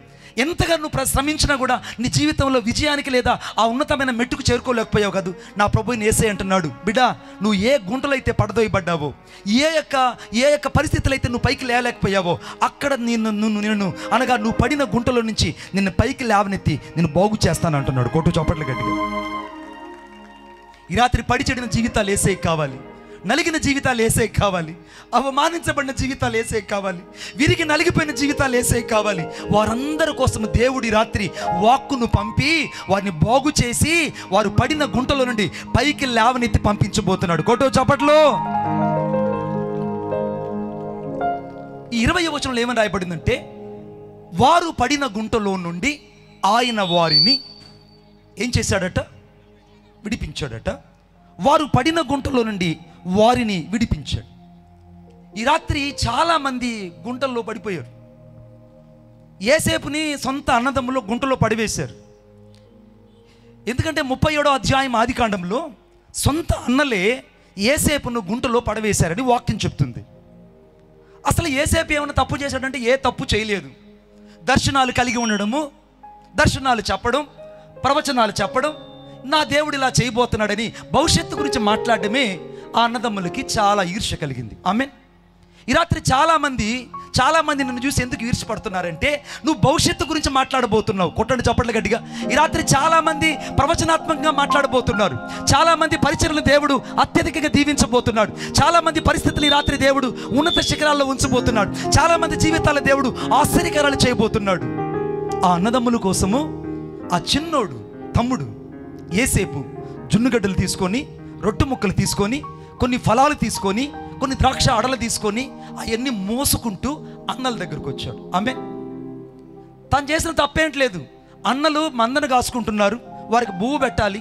Speaker 1: ఎంతగా నువ్వు శ్రమించినా కూడా నీ జీవితంలో విజయానికి లేదా ఆ ఉన్నతమైన మెట్టుకు చేరుకోలేకపోయావు కాదు. నా ప్రభువుని యేసయ్య అంటున్నాడు, బిడ్డా నువ్వు ఏ గుంటలో అయితే పడదోయబడ్డావో, ఏ యొక్క పరిస్థితులు అయితే నువ్వు పైకి లేలేకపోయావో, అక్కడ నిన్ను అనగా నువ్వు పడిన గుంటలో నుంచి నిన్ను పైకి లేవనెత్తి నిన్ను బాగు చేస్తాను అంటున్నాడు. కొట్టు చప్పట్లు గట్టిగా. ఈ రాత్రి పడి చెడిన జీవితాలు యేసయ్యకి కావాలి, నలిగిన జీవితాలు యేసయ్యకి కావాలి, అవమానించబడిన జీవితాలు యేసయ్యకి కావాలి, విరిగి నలిగిపోయిన జీవితాలు యేసయ్యకి కావాలి. వారందరి కోసం దేవుడి రాత్రి వాక్కును పంపి వారిని బాగు చేసి వారు పడిన గుంటలో నుండి పైకి లేవనెత్తి పంపించబోతున్నాడు. కొట్టో చప్పట్లో. ఈ 20వ వచనంలో ఏమని రాయబడిందంటే, వారు పడిన గుంటలో నుండి ఆయన వారిని ఏం చేశాడట? విడిపించాడట. వారు పడిన గుంటలో నుండి వారిని విడిపించాడు. ఈ రాత్రి చాలామంది గుంటల్లో పడిపోయారు. యేసేపుని సొంత అన్నదమ్ములో గుంటలో పడివేశారు. ఎందుకంటే 37వ అధ్యాయం ఆదికాండంలో సొంత అన్నలే యేసేపును గుంటలో పడవేశారని వాక్యం చెప్తుంది. అసలు యేసేపు ఏమైనా తప్పు చేశాడంటే ఏ తప్పు చేయలేదు. దర్శనాలు కలిగి ఉండడము, దర్శనాలు చెప్పడం, ప్రవచనాలు చెప్పడం, నా దేవుడు ఇలా చేయబోతున్నాడని భవిష్యత్తు గురించి మాట్లాడడమే ఆ అన్నదమ్ములకి చాలా ఈర్ష్య కలిగింది. ఆమెన్. ఈ రాత్రి చాలామంది నన్ను చూసి ఎందుకు ఈర్ష్యపడుతున్నారంటే, నువ్వు భవిష్యత్తు గురించి మాట్లాడబోతున్నావు. కొట్టండి చప్పట్లు గట్టిగా. ఈ రాత్రి చాలామంది ప్రవచనాత్మకంగా మాట్లాడబోతున్నారు. చాలామంది పరిచర్యలు దేవుడు అత్యధికంగా దీవించబోతున్నాడు. చాలామంది పరిస్థితులు ఈ రాత్రి దేవుడు ఉన్నత శిఖరాల్లో ఉంచబోతున్నాడు. చాలామంది జీవితాల దేవుడు ఆశ్చర్యకరాలు చేయబోతున్నాడు. ఆ అన్నదమ్ముల కోసము ఆ చిన్నోడు తమ్ముడు యేసేపు జున్నుగడ్డలు తీసుకొని, రొట్టె ముక్కలు తీసుకొని, కొన్ని ఫలాలు తీసుకొని, కొన్ని ద్రాక్ష అడలు తీసుకొని అవన్నీ మోసుకుంటూ అన్నల దగ్గరకు వచ్చాడు. ఆమె తను చేసిన తప్పేంట్లేదు. అన్నలు మందను కాసుకుంటున్నారు, వారికి బువ్వ పెట్టాలి,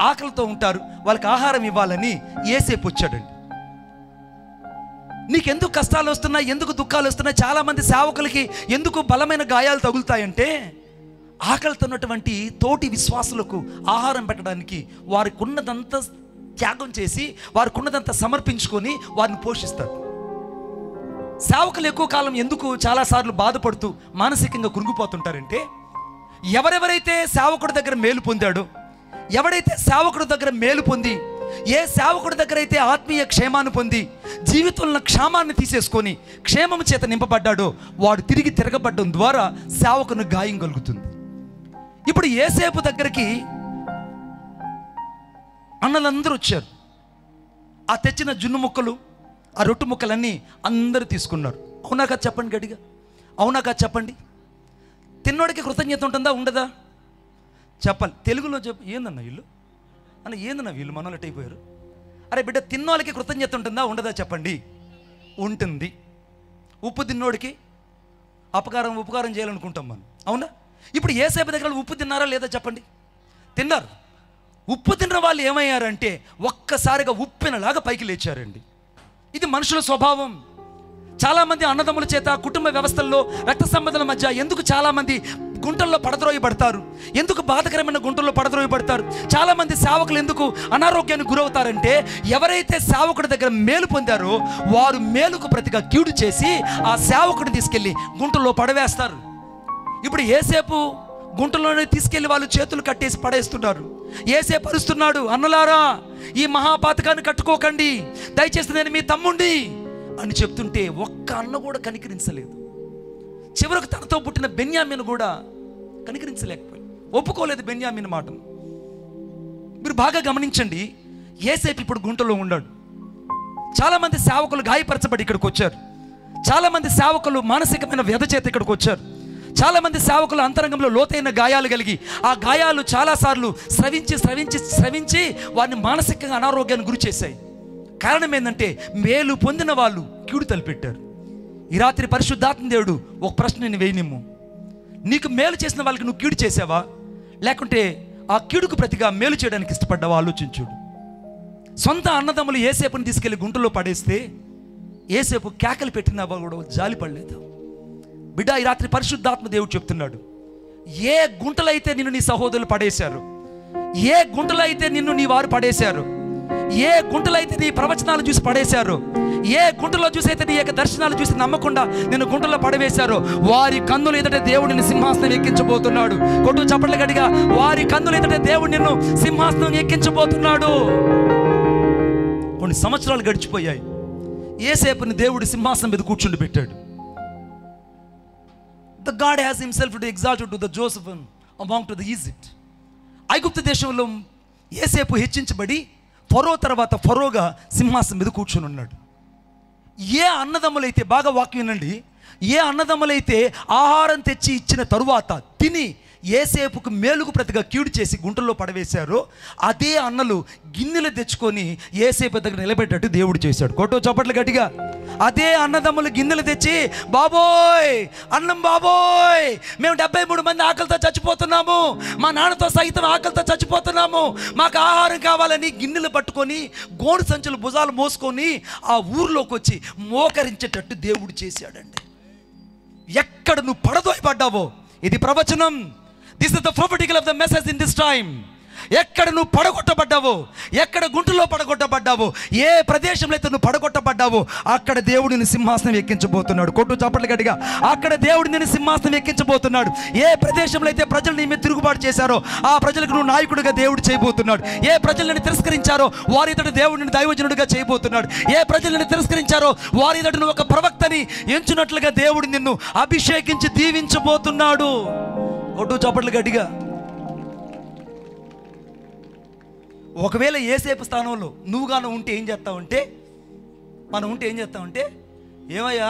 Speaker 1: ఆకలితో ఉంటారు, వాళ్ళకి ఆహారం ఇవ్వాలని యేసేపు వచ్చాడండి. నీకెందుకు కష్టాలు వస్తున్నాయి, ఎందుకు దుఃఖాలు వస్తున్నాయి? చాలామంది సేవకులకి ఎందుకు బలమైన గాయాలు తగులుతాయంటే, ఆకలితో ఉన్నటువంటి తోటి విశ్వాసులకు ఆహారం పెట్టడానికి వారికి ఉన్నదంతా త్యాగం చేసి, వారికి ఉన్నదంతా సమర్పించుకొని వారిని పోషిస్తారు. సేవకులు ఎక్కువ కాలం ఎందుకు చాలాసార్లు బాధపడుతూ మానసికంగా కృంగిపోతుంటారంటే, ఎవరెవరైతే సేవకుడి దగ్గర మేలు పొందాడో, ఎవడైతే సేవకుడి దగ్గర మేలు పొంది, ఏ సేవకుడి దగ్గర అయితే ఆత్మీయ క్షేమాన్ని పొంది జీవితంలో క్షేమాన్ని తీసేసుకొని క్షేమం చేత నింపబడ్డాడో, వాడు తిరిగి తిరగబడ్డం ద్వారా సేవకుని గాయం కలుగుతుంది. ఇప్పుడు యేసేపు దగ్గరికి అన్నలందరూ వచ్చారు. ఆ తెచ్చిన జున్ను ముక్కలు, ఆ రొట్టె ముక్కలన్నీ అందరూ తీసుకున్నారు. అవునా కాదు చెప్పండి గట్టిగా, అవునా కాదు చెప్పండి. తిన్నోడికి కృతజ్ఞత ఉంటుందా ఉండదా చెప్పాలి. తెలుగులో ఏందన్నా వీళ్ళు అన్న, ఏందన్నా వీళ్ళు మనోళ్ళట్ అయిపోయారు. అరే బిడ్డ, తిన్నోళ్ళకి కృతజ్ఞత ఉంటుందా ఉండదా చెప్పండి. ఉంటుంది. ఉప్పు తిన్నోడికి ఉపకారం చేయాలనుకుంటాం మనం, అవునా? ఇప్పుడు యేసేపు దగ్గర ఉప్పు తిన్నారా లేదా చెప్పండి. తిన్నారు. ఉప్పు తిన్న వాళ్ళు ఏమయ్యారంటే ఒక్కసారిగా ఉప్పెనలాగా పైకి లేచారండి. ఇది మనుషుల స్వభావం. చాలామంది అన్నదమ్ముల చేత కుటుంబ వ్యవస్థల్లో రక్త సంబంధాల మధ్య ఎందుకు చాలామంది గుంటల్లో పడద్రోయబడతారు, ఎందుకు బాధకరమైన గుంటల్లో పడద్రోయబడతారు. చాలామంది సేవకులు ఎందుకు అనారోగ్యానికి గురవుతారంటే ఎవరైతే సేవకుడి దగ్గర మేలు పొందారో వారు మేలుకు ప్రతిగా కీడు చేసి ఆ సేవకుడిని తీసుకెళ్ళి గుంటల్లో పడవేస్తారు. ఇప్పుడు యేసేపు గుంటలోనే తీసుకెళ్లి వాళ్ళు చేతులు కట్టేసి పడేస్తున్నారు. యేసేపు అరుస్తున్నాడు, అన్నలారా ఈ మహాపాతకాన్ని కట్టుకోకండి, దయచేసి నేను మీ తమ్ముండి అని చెప్తుంటే ఒక్క అన్న కూడా కనికరించలేదు. చివరకు తనతో పుట్టిన బెన్యామీను కూడా కనికరించలేకపోయాడు, ఒప్పుకోలేదు బెన్యామీను మాటను. మీరు బాగా గమనించండి, యేసేపు ఇప్పుడు గుంటలో ఉన్నాడు. చాలామంది సేవకులు గాయపరచబడి ఇక్కడికి వచ్చారు. చాలామంది సేవకులు మానసికమైన వ్యధ చేత ఇక్కడికి వచ్చారు. చాలామంది సేవకులు అంతరంగంలో లోతైన గాయాలు కలిగి ఆ గాయాలు చాలాసార్లు స్రవించి వారిని మానసికంగా అనారోగ్యానికి గురి చేశాయి. కారణం ఏంటంటే మేలు పొందిన వాళ్ళు కీడు తలపెట్టారు. ఈ రాత్రి పరిశుద్ధాత్మ దేవుడు ఒక ప్రశ్న నేను వేయనిమ్ము. నీకు మేలు చేసిన వాళ్ళకి నువ్వు కీడు చేసావా, లేకుంటే ఆ కీడుకు ప్రతిగా మేలు చేయడానికి ఇష్టపడ్డావా ఆలోచించుడు. సొంత అన్నదమ్ములు యేసేపుని తీసుకెళ్లి గుంటలో పడేస్తే యేసేపు కేకలు పెట్టినా కూడా జాలి పడలేదు. బిడ్డ, ఈ రాత్రి పరిశుద్ధాత్మ దేవుడు చెప్తున్నాడు, ఏ గుంటలో అయితే నిన్ను నీ సహోదరులు పడేశారు, ఏ గుంటలో అయితే నిన్ను నీ వారు పడేశారు, ఏ గుంటలో అయితే నీ ప్రవచనాలు చూసి పడేశారు, ఏ గుంటలో చూసి అయితే నీ యొక్క దర్శనాలు చూసి నమ్మకుండా నిన్ను గుంటలో పడవేశారో వారి కన్నులు ఎదుట దేవుడిని సింహాసనం ఎక్కించబోతున్నాడు. కొట్టు చప్పట్ల గడిగా, వారి కన్నులు ఎదుట దేవుడు నిన్ను సింహాసనం ఎక్కించబోతున్నాడు. కొన్ని సంవత్సరాలు గడిచిపోయాయి. యేసేపుని దేవుడు సింహాసనం మీద కూర్చుండి పెట్టాడు. The God has himself to exalted to the Joseph among to the Egypt. ఐగుప్తు దేశంలో యేసేపు హెచ్చించబడి ఫరో తర్వాత ఫరోగా సింహాసనం మీద కూర్చొని ఉన్నాడు. ఏ అన్నదమ్ములైతే, బాగా వాక్యం వినండి, ఏ అన్నదమ్ములైతే ఆహారం తెచ్చి ఇచ్చిన తరువాత తిని యేసేపుకు మేలుకు ప్రతిగా కీడు చేసి గుంటల్లో పడవేశారో అదే అన్నలు గిన్నెలు తెచ్చుకొని యేసేపు దగ్గర నిలబెట్టట్టు దేవుడు చేశాడు. కొట్టో చప్పట్లు గట్టిగా. అదే అన్నదమ్ములు గిన్నెలు తెచ్చి, బాబోయ్ అన్నం బాబోయ్, మేము 73 మంది ఆకలితో చచ్చిపోతున్నాము, మా నాన్నతో సహితం ఆకలితో చచ్చిపోతున్నాము, మాకు ఆహారం కావాలని గిన్నెలు పట్టుకొని గోడు సంచులు భుజాలు మోసుకొని ఆ ఊర్లోకి వచ్చి మోకరించేటట్టు దేవుడు చేశాడండి. ఎక్కడ నువ్వు పడదోయబడ్డావో ఇది ప్రవచనం. This is the prophetical of the message in this time. ఎక్కడ నువ్వు పడగొట్టబడ్డావో, ఎక్కడ గుంటలో పడగొట్టబడ్డావో, ఏ ప్రదేశంలో అయితే నువ్వు పడగొట్టబడ్డావో అక్కడ దేవుడిని సింహాసనం ఎక్కించబోతున్నాడు. కొట్టు చప్పట్లు గట్టిగా. అక్కడ దేవుడిని సింహాసనం ఎక్కించబోతున్నాడు. ఏ ప్రదేశంలో అయితే ప్రజలు నీ మీద తిరుగుబాటు చేశారో ఆ ప్రజలకు నువ్వు నాయకుడిగా దేవుడు చేయబోతున్నాడు. ఏ ప్రజలను తిరస్కరించారో వారి ఎదుట దేవుడిని దైవజనుడిగా చేయబోతున్నాడు. ఏ ప్రజలను తిరస్కరించారో వారి ఎదుట నువ్వు ఒక ప్రవక్తని ఎంచున్నట్లుగా దేవుడు నిన్ను అభిషేకించి దీవించబోతున్నాడు. కొట్టు చప్పట్లు గట్టిగా. ఒకవేళ యేసేపు స్థానంలో నువ్వుగాను ఉంటే ఏం చేస్తావంటే, మనం ఉంటే ఏం చేస్తామంటే, ఏమయ్యా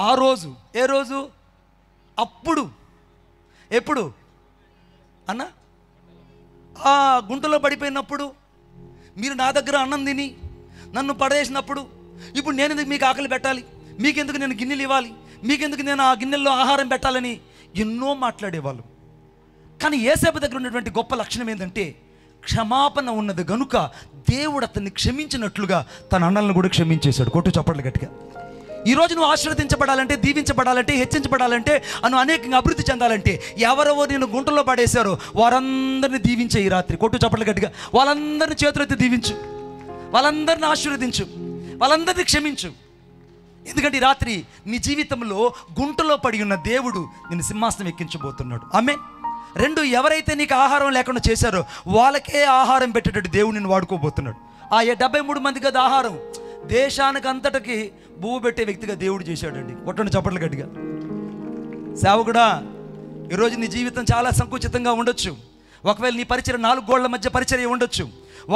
Speaker 1: ఆ రోజు, ఏ రోజు, అప్పుడు, ఎప్పుడు అన్న, ఆ గుంటలో పడిపోయినప్పుడు మీరు నా దగ్గర అన్నం తిని నన్ను పడేసినప్పుడు ఇప్పుడు నేను ఎందుకు మీకు ఆకలి పెట్టాలి, మీకెందుకు నేను గిన్నెలు ఇవ్వాలి, మీకెందుకు నేను ఆ గిన్నెల్లో ఆహారం పెట్టాలని ఎన్నో మాట్లాడేవాళ్ళు. కానీ యేసేపు దగ్గర ఉన్నటువంటి గొప్ప లక్షణం ఏంటంటే క్షమాపణ ఉన్నది గనుక దేవుడు అతన్ని క్షమించినట్లుగా తన అన్నలను కూడా క్షమించేశాడు. కొట్టు చప్పట్లు గట్టిగా. ఈరోజు నువ్వు ఆశీర్వదించబడాలంటే, దీవించబడాలంటే, హెచ్చించబడాలంటే, అనేకంగా అభివృద్ధి చెందాలంటే ఎవరెవరు నేను గుంటలో పడేశారో వారందరినీ దీవించే ఈ రాత్రి. కొట్టు చప్పట్లు గట్టిగా. వాళ్ళందరినీ చేతులెత్తి దీవించు, వాళ్ళందరినీ ఆశీర్వదించు, వాళ్ళందరినీ క్షమించు. ఎందుకంటే ఈ రాత్రి నీ జీవితంలో గుంటలో పడి ఉన్న దేవుడు నిన్ను సింహాసనం ఎక్కించబోతున్నాడు. ఆమేన్. 2, ఎవరైతే నీకు ఆహారం లేకుండా చేశారో వాళ్ళకే ఆహారం పెట్టేటట్టు దేవుడు నిన్ను వాడుకోబోతున్నాడు. ఆ 73 మంది కదా ఆహారం దేశానికి అంతటికి భూమి పెట్టే వ్యక్తిగా దేవుడు చేశాడండి. కొట్టండి చప్పట్లు గట్టిగా. సేవకుడా, ఈరోజు నీ జీవితం చాలా సంకుచితంగా ఉండొచ్చు. ఒకవేళ నీ పరిచర్య 4 గోళ్ల మధ్య పరిచర్య ఉండొచ్చు.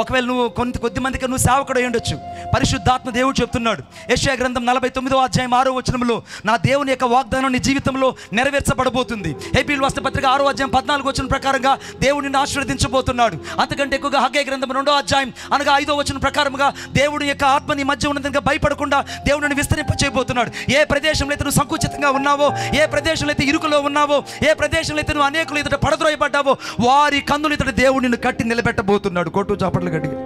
Speaker 1: ఒకవేళ నువ్వు కొద్ది మందికి నువ్వు సేవకుడు అయి ఉండొచ్చు. పరిశుద్ధాత్మ దేవుడు చెప్తున్నాడు యెషయా గ్రంథం 49వ అధ్యాయం 6వ వచనంలో, నా దేవుని యొక్క వాగ్దానం నీ జీవితంలో నెరవేర్చబడబోతుంది. హెబ్రీయుల రాసిన పత్రిక 6వ అధ్యాయం 14వ వచనం ప్రకారంగా దేవుడు నిన్ను ఆశీర్వదించబోతున్నాడు. అంతకంటే ఎక్కువగా హగ్గై గ్రంథం 2వ అధ్యాయం అనగా 5వ వచనం ప్రకారంగా దేవుడి యొక్క ఆత్మ నీ మధ్య ఉన్నందుకు భయపడకుండా దేవుడు నిన్ను విస్తరింపచేయబోతున్నాడు. ఏ ప్రదేశంలో అయితే నువ్వు సంకుచితంగా ఉన్నావో, ఏ ప్రదేశంలో అయితే ఇరుకులో ఉన్నావో, ఏ ప్రదేశంలో అయితే నువ్వు అనేకులు ఇతడు పడద్రోయబడ్డావో, వారి కన్నులు ఇతడు దేవుడు నిన్ను కట్టి నిలబెట్టబోతున్నాడు. కొట్టు చాపట్లు గట్టిగా.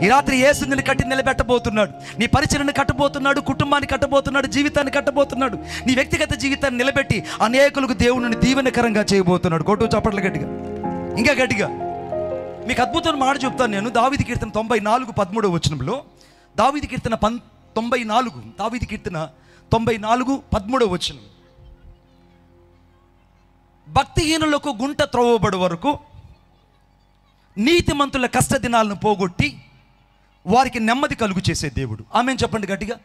Speaker 1: ఈ రాత్రి యేసు నిన్ను కట్టి నిలబెట్టబోతున్నాడు. నీ పరిచర్యను కట్టబోతున్నాడు, కుటుంబాన్ని కట్టబోతున్నాడు, జీవితాన్ని కట్టబోతున్నాడు. నీ వ్యక్తిగత జీవితాన్ని నిలబెట్టి అనేకులకు దేవుడిని దీవెనకరంగా చేయబోతున్నాడు. కొట్టు చాపట్లు గట్టిగా, ఇంకా గట్టిగా. మీకు అద్భుతమైన మాట చెప్తాను నేను. దావీదు కీర్తన 94:13 వచనంలో, దావీదు కీర్తన 94, దావీదు కీర్తన 94:13 వచనం, భక్తిహీనులకు గుంట త్రోవబడు వరకు నీతిమంతుల కష్ట దినాలను పోగొట్టి వారికి నెమ్మది కలుగు చేసే దేవుడు. ఆమెను చెప్పండి గట్టిగా.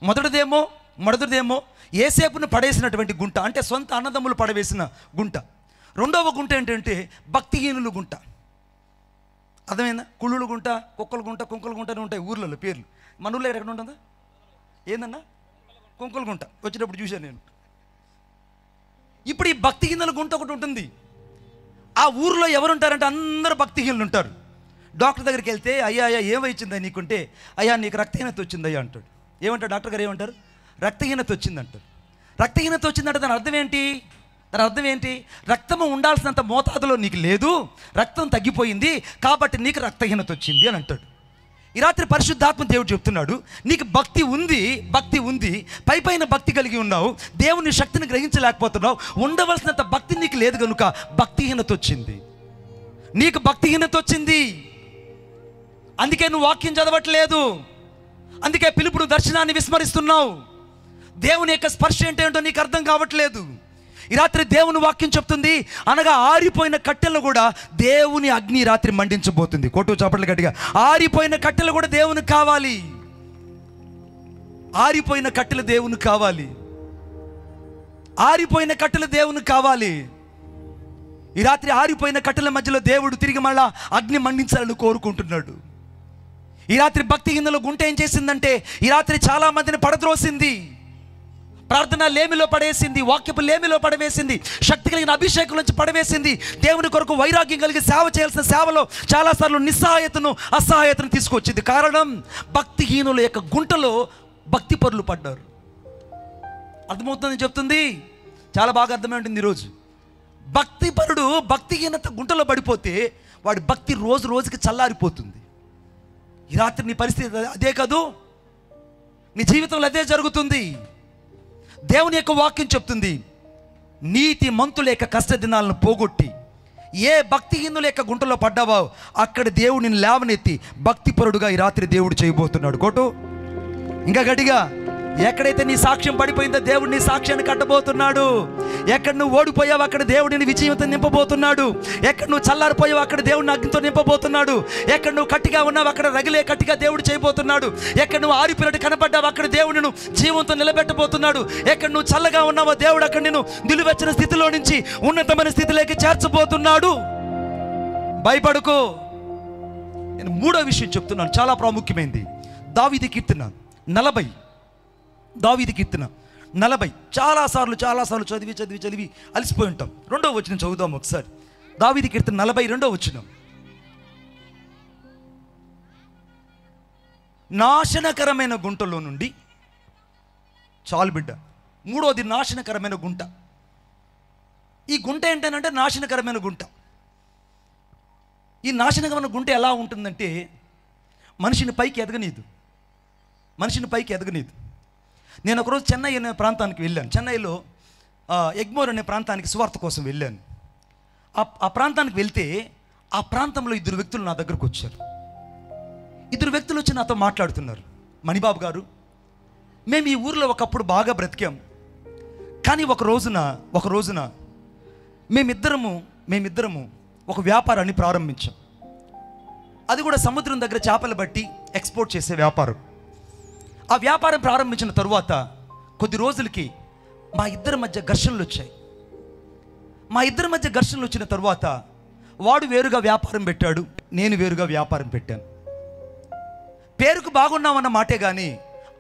Speaker 1: మొదటిదేమో ఏసేపును పడేసినటువంటి గుంట, అంటే సొంత అన్నదమ్ములు పడవేసిన గుంట. రెండవ గుంట ఏంటంటే భక్తిహీనులు గుంట. అర్థమైందా? కుళ్ళుల గుంట, కుక్కల గుంట, కుంకల గుంట అని ఉంటాయి ఊర్లలో పేర్లు. మన ఊళ్ళో ఎక్కడ ఉంటుందా? ఏందన్నా? కుంకల గుంట. వచ్చేటప్పుడు చూశాను నేను. ఇప్పుడు ఈ భక్తిహీనుల గుంట ఒకటి ఉంటుంది. ఆ ఊరిలో ఎవరు ఉంటారంటే అందరూ భక్తిహీనులు ఉంటారు. డాక్టర్ దగ్గరికి వెళ్తే, అయ్యా ఏమైందా నీకుంటే, అయ్యా నీకు రక్తహీనత వచ్చిందయ్యా అంటాడు. ఏమంటారు డాక్టర్ గారు? ఏమంటారు? రక్తహీనత వచ్చిందంటారు. రక్తహీనత వచ్చిందంటే దాని అర్థం ఏంటి? రక్తము ఉండాల్సినంత మోతాదులో నీకు లేదు, రక్తం తగ్గిపోయింది, కాబట్టి నీకు రక్తహీనత వచ్చింది అని అంటాడు. ఈ రాత్రి పరిశుద్ధాత్మ దేవుడు చెప్తున్నాడు, నీకు భక్తి ఉంది, పైపైన భక్తి కలిగి ఉన్నావు, దేవుని శక్తిని గ్రహించలేకపోతున్నావు, ఉండవలసినంత భక్తి నీకు లేదు కనుక భక్తిహీనత వచ్చింది. నీకు భక్తిహీనత వచ్చింది, అందుకే నువ్వు వాక్యం చదవట్లేదు, అందుకే పిలుపుడు దర్శనాన్ని విస్మరిస్తున్నావు, దేవుని యొక్క స్పర్శ ఏంటో నీకు అర్థం కావట్లేదు. ఈ రాత్రి దేవుని వాక్యం చెప్తుంది, అనగా ఆరిపోయిన కట్టెలు కూడా దేవుని అగ్ని రాత్రి మండించబోతుంది. కొట్టు చాపట్లు గట్టిగా. ఆరిపోయిన కట్టెలు కూడా దేవునికి కావాలి. ఆరిపోయిన కట్టెలు దేవునికి కావాలి. ఆరిపోయిన కట్టెలు దేవునికి కావాలి. ఈ రాత్రి ఆరిపోయిన కట్టెల మధ్యలో దేవుడు తిరిగి మళ్ళా అగ్ని మండించాలని కోరుకుంటున్నాడు. ఈ రాత్రి భక్తిహీనుల గుంట ఏం చేసిందంటే, ఈ రాత్రి చాలా మందిని పడద్రోసింది, ప్రార్థన లేమిలో పడేసింది, వాక్యపు లేమిలో పడవేసింది, శక్తి కలిగిన అభిషేకం నుంచి పడవేసింది. దేవుని కొరకు వైరాగ్యం కలిగి సేవ చేయాల్సిన సేవలో చాలాసార్లు నిస్సహాయతను, అసహాయతను తీసుకొచ్చింది. కారణం, భక్తిహీనుల యొక్క గుంటలో భక్తి పరులు పడ్డారు. అర్థమవుతుందని చెప్తుంది, చాలా బాగా అర్థమై ఉంటుంది. ఈరోజు భక్తిపరుడు భక్తిహీనత గుంటలో పడిపోతే వాడి భక్తి రోజు రోజుకి చల్లారిపోతుంది. ఈ రాత్రి నీ పరిస్థితి అదే కాదు, నీ జీవితంలో అదే జరుగుతుంది. దేవుని యొక్క వాక్యం చెప్తుంది, నీతి మంతుల యొక్క కష్ట దినాలను పోగొట్టి ఏ భక్తిహీనుల యొక్క గుంటలో పడ్డావో అక్కడ దేవుడు నిన్ను లేవనెత్తి భక్తిపరుడుగా ఈ రాత్రి దేవుడు చేయబోతున్నాడు. కోటు ఇంకా గట్టిగా. ఎక్కడైతే నీ సాక్ష్యం పడిపోయిందో దేవుడు నీ సాక్ష్యాన్ని కట్టబోతున్నాడు. ఎక్కడ నువ్వు ఓడిపోయావు అక్కడ దేవుడిని విజయంతో నింపబోతున్నాడు. ఎక్కడ నువ్వు చల్లారిపోయావు అక్కడ దేవుడిని అగ్నితో నింపబోతున్నాడు. ఎక్కడ నువ్వు కట్టిగా ఉన్నావు అక్కడ రగిలే కట్టిగా దేవుడు చేయబోతున్నాడు. ఎక్కడ నువ్వు ఆరిపోయినట్టు కనపడ్డావు అక్కడ దేవుడిని జీవంతో నిలబెట్టబోతున్నాడు. ఎక్కడ నువ్వు చల్లగా ఉన్నావో దేవుడు అక్కడ నిన్ను నిలువెచ్చని స్థితిలో నుంచి ఉన్నతమైన స్థితిలోకి చేర్చబోతున్నాడు. భయపడుకో. నేను మూడో విషయం చెప్తున్నాను, చాలా ప్రాముఖ్యమైనది. దావీదు కీర్తన 40, దావీదు కీర్తన 40 చాలాసార్లు చదివి అలసిపోయి ఉంటాం. రెండవ వచనం చదువుదాం ఒకసారి. దావీదు కీర్తన 42వ వచనం, నాశనకరమైన గుంటలో నుండి, చాలు బిడ్డ, మూడోది నాశనకరమైన గుంట. ఈ గుంట ఏంటంటే నాశనకరమైన గుంట. ఈ నాశనకరమైన గుంట ఎలా ఉంటుందంటే మనిషిని పైకి ఎదగనీదు. నేను ఒకరోజు చెన్నై అనే ప్రాంతానికి వెళ్ళాను. చెన్నైలో ఎగ్మోర్ అనే ప్రాంతానికి సువార్త కోసం వెళ్ళాను. ఆ ప్రాంతానికి వెళ్తే ఆ ప్రాంతంలో 2 వ్యక్తులు నా దగ్గరకు వచ్చారు. 2 వ్యక్తులు వచ్చి నాతో మాట్లాడుతున్నారు. మణిబాబు గారు, మేము ఈ ఊరిలో ఒకప్పుడు బాగా బ్రతికాం, కానీ ఒక రోజున మేమిద్దరము ఒక వ్యాపారాన్ని ప్రారంభించాం. అది కూడా సముద్రం దగ్గర చేపలు బట్టి ఎక్స్పోర్ట్ చేసే వ్యాపారం. ఆ వ్యాపారం ప్రారంభించిన తరువాత కొద్ది రోజులకి మా ఇద్దరి మధ్య ఘర్షణలు వచ్చాయి. వచ్చిన తరువాత వాడు వేరుగా వ్యాపారం పెట్టాడు, నేను వేరుగా వ్యాపారం పెట్టాను. పేరుకు బాగున్నామన్న మాటే కానీ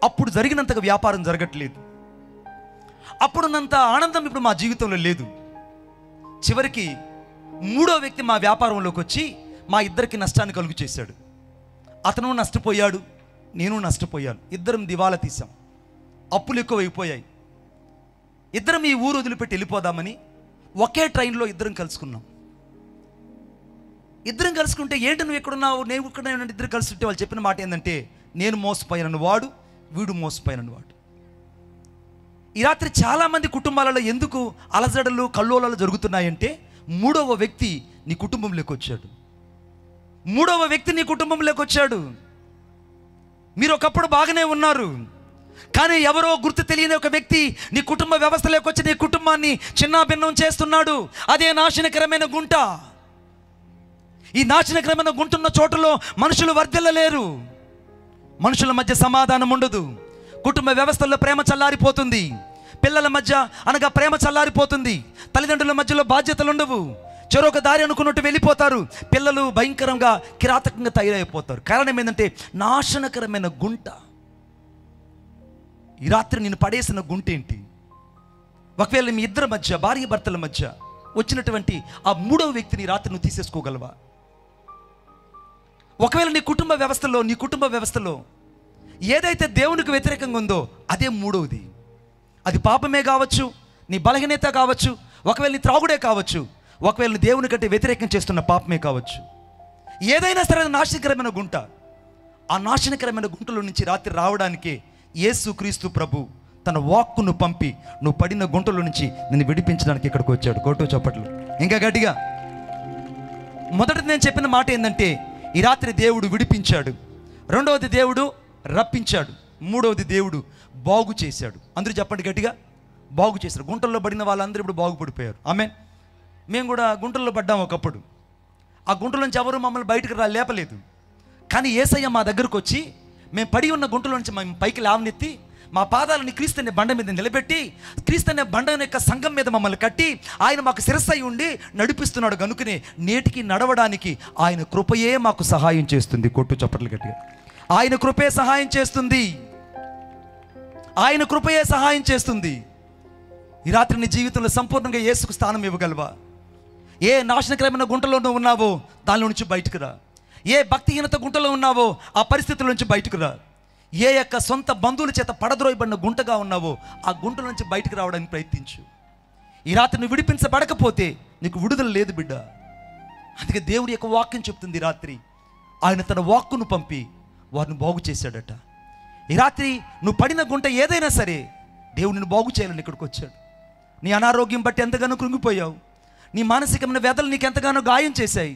Speaker 1: అప్పుడు జరిగినంతగా వ్యాపారం జరగట్లేదు. అప్పుడున్నంత ఆనందం ఇప్పుడు మా జీవితంలో లేదు. చివరికి మూడో వ్యక్తి మా వ్యాపారంలోకి వచ్చి మా ఇద్దరికి నష్టాన్ని కలుగు చేశాడు. అతను నష్టపోయాడు, నేను నష్టపోయాను. ఇద్దరం దివాలా తీసాం. అప్పులు ఎక్కువైపోయాయి. ఇద్దరం ఈ ఊరు వదిలిపెట్టి వెళ్ళిపోదామని ఒకే ట్రైన్లో ఇద్దరం కలుసుకున్నాం. ఇద్దరం కలుసుకుంటే, ఏంటి నువ్వు ఎక్కడున్నావు, నేను ఇక్కడ ఇద్దరు కలుసుకుంటే వాళ్ళు చెప్పిన మాట ఏంటంటే, నేను మోసపోయాను వాడు, వీడు మోసపోయాను వాడు. ఈ రాత్రి చాలామంది కుటుంబాలలో ఎందుకు అలజడలు కల్లోలాలు జరుగుతున్నాయంటే, మూడవ వ్యక్తి నీ కుటుంబంలోకి వచ్చాడు. మూడవ వ్యక్తి నీ కుటుంబంలోకి వచ్చాడు. మీరు ఒకప్పుడు బాగానే ఉన్నారు, కానీ ఎవరో గుర్తు తెలియని ఒక వ్యక్తి నీ కుటుంబ వ్యవస్థలోకి వచ్చి నీ కుటుంబాన్ని చిన్నాభిన్నం చేస్తున్నాడు. అదే నాశనకరమైన గుంట. ఈ నాశనకరమైన గుంటున్న చోటులో మనుషులు వర్ధిల్లలేరు. మనుషుల మధ్య సమాధానం ఉండదు. కుటుంబ వ్యవస్థల్లో ప్రేమ చల్లారిపోతుంది. పిల్లల మధ్య అనగా ప్రేమ చల్లారిపోతుంది. తల్లిదండ్రుల మధ్యలో బాధ్యతలు ఉండవు. చెరొక దారి అనుకున్నట్టు వెళ్ళిపోతారు. పిల్లలు భయంకరంగా కిరాతకంగా తయారైపోతారు. కారణం ఏంటంటే నాశనకరమైన గుంట. ఈ రాత్రి నేను పడేసిన గుంట ఏంటి? ఒకవేళ మీ ఇద్దరి మధ్య, భార్య భర్తల మధ్య వచ్చినటువంటి ఆ మూడవ వ్యక్తిని రాత్రి నువ్వు తీసేసుకోగలవా? ఒకవేళ నీ కుటుంబ వ్యవస్థలో ఏదైతే దేవునికి వ్యతిరేకంగా ఉందో అదే మూడవది. అది పాపమే కావచ్చు, నీ బలహీనత కావచ్చు, ఒకవేళ నీ త్రాగుడే కావచ్చు, ఒకవేళ నీ దేవుని కంటే వ్యతిరేకం చేస్తున్న పాపమే కావచ్చు. ఏదైనా సరే నాశనకరమైన గుంట. ఆ నాశనకరమైన గుంటలో నుంచి రాత్రి రావడానికే యేసుక్రీస్తు ప్రభు తన వాక్కును పంపి నువ్వు పడిన గుంటలో నుంచి నిన్ను విడిపించడానికి ఇక్కడికి వచ్చాడు. కోటో చప్పట్లు ఇంకా గట్టిగా. మొదటిది నేను చెప్పిన మాట ఏంటంటే, ఈ రాత్రి దేవుడు విడిపించాడు. రెండవది దేవుడు రప్పించాడు. మూడవది దేవుడు బాగు చేశాడు. అందరూ చెప్పండి గట్టిగా, బాగు చేశాడు. గుంటల్లో పడిన వాళ్ళందరూ ఇప్పుడు బాగుపడిపోయారు. ఆమేన్. మేము కూడా గుంటల్లో పడ్డాము ఒకప్పుడు. ఆ గుంటల నుంచి ఎవరు మమ్మల్ని బయటకు లేపలేదు. కానీ యేసయ్య మా దగ్గరకు వచ్చి మేము పడి ఉన్న గుంటల నుంచి మేము పైకి లేవనెత్తి మా పాదాలని క్రీస్తు అనే బండ మీద నిలబెట్టి, క్రీస్తు అనే బండ యొక్క సంఘం మీద మమ్మల్ని కట్టి ఆయన మాకు శిరస్సు అయి ఉండి నడిపిస్తున్నాడు. కనుకనే నేటికి నడవడానికి ఆయన కృపయే మాకు సహాయం చేస్తుంది. కొట్టు చప్పట్లు గట్టిగా. ఆయన కృపే సహాయం చేస్తుంది. ఆయన కృపయే సహాయం చేస్తుంది. ఈ రాత్రి నీ జీవితంలో సంపూర్ణంగా యేసుకు స్థానం ఇవ్వగలవా? ఏ నాశనకరమైన గుంటలో నువ్వు ఉన్నావో దానిలో నుంచి బయటకు రా. ఏ భక్తిహీనత గుంటలో ఉన్నావో ఆ పరిస్థితుల నుంచి బయటకు రా. ఏ యొక్క సొంత బంధువుల చేత పడద్రోయబడిన గుంటగా ఉన్నావో ఆ గుంట నుంచి బయటకు రావడానికి ప్రయత్నించు. ఈ రాత్రి నువ్వు విడిపించబడకపోతే నీకు విడుదల లేదు బిడ్డ. అందుకే దేవుడి యొక్క వాక్యం చెప్తుంది, రాత్రి ఆయన తన వాక్కును పంపి వారిని బాగు చేశాడట. ఈ రాత్రి నువ్వు పడిన గుంట ఏదైనా సరే దేవుడు నిన్ను బాగు చేయాలని ఇక్కడికి వచ్చాడు. నీ అనారోగ్యం బట్టి ఎంతగానో కృంగిపోయావు. నీ మానసికమైన వ్యధలు నీకు ఎంతగానో గాయం చేశాయి.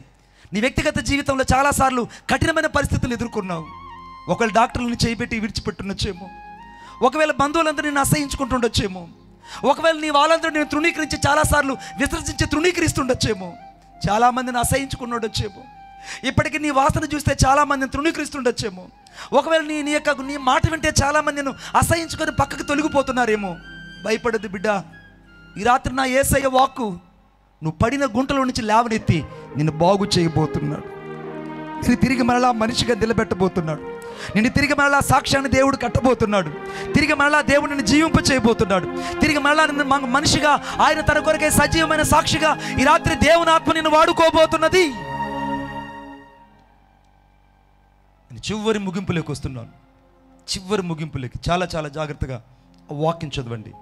Speaker 1: నీ వ్యక్తిగత జీవితంలో చాలాసార్లు కఠినమైన పరిస్థితులు ఎదుర్కొన్నావు. ఒకవేళ డాక్టర్లను చేయబెట్టి విడిచిపెట్టుండొచ్చేమో, ఒకవేళ బంధువులందరూ నేను అసహించుకుంటుండొచ్చేమో, ఒకవేళ నీ వాళ్ళందరూ నేను తృణీకరించి చాలాసార్లు విసర్జించి తృణీకరిస్తుండొచ్చేమో, చాలామందిని అసహించుకున్నొచ్చేమో, ఇప్పటికీ నీ వాసన చూస్తే చాలామందిని తృణీకరిస్తుండొచ్చేమో, ఒకవేళ నీ మాట వింటే చాలామంది నేను అసహించుకొని పక్కకు తొలగిపోతున్నారేమో. భయపడదు బిడ్డ. ఈ రాత్రి నా యేసయ్య వాక్కు నువ్వు పడిన గుంటలో నుంచి లేవనెత్తి నిన్ను బాగు చేయబోతున్నాడు. నేను తిరిగి మరలా మనిషిగా నిలబెట్టబోతున్నాడు. నిన్ను తిరిగి మరలా సాక్ష్యాన్ని దేవుడు కట్టబోతున్నాడు. తిరిగి మరలా దేవుడు నిన్ను జీవింప చేయబోతున్నాడు. తిరిగి మరలా నిన్ను మనిషిగా ఆయన తన కొరకే సజీవమైన సాక్షిగా ఈ రాత్రి దేవుని ఆత్మ నిన్ను వాడుకోబోతున్నది. చివరి ముగింపులోకి వస్తున్నాను. చివరి ముగింపులోకి చాలా చాలా జాగ్రత్తగా వాక్యం చదవండి.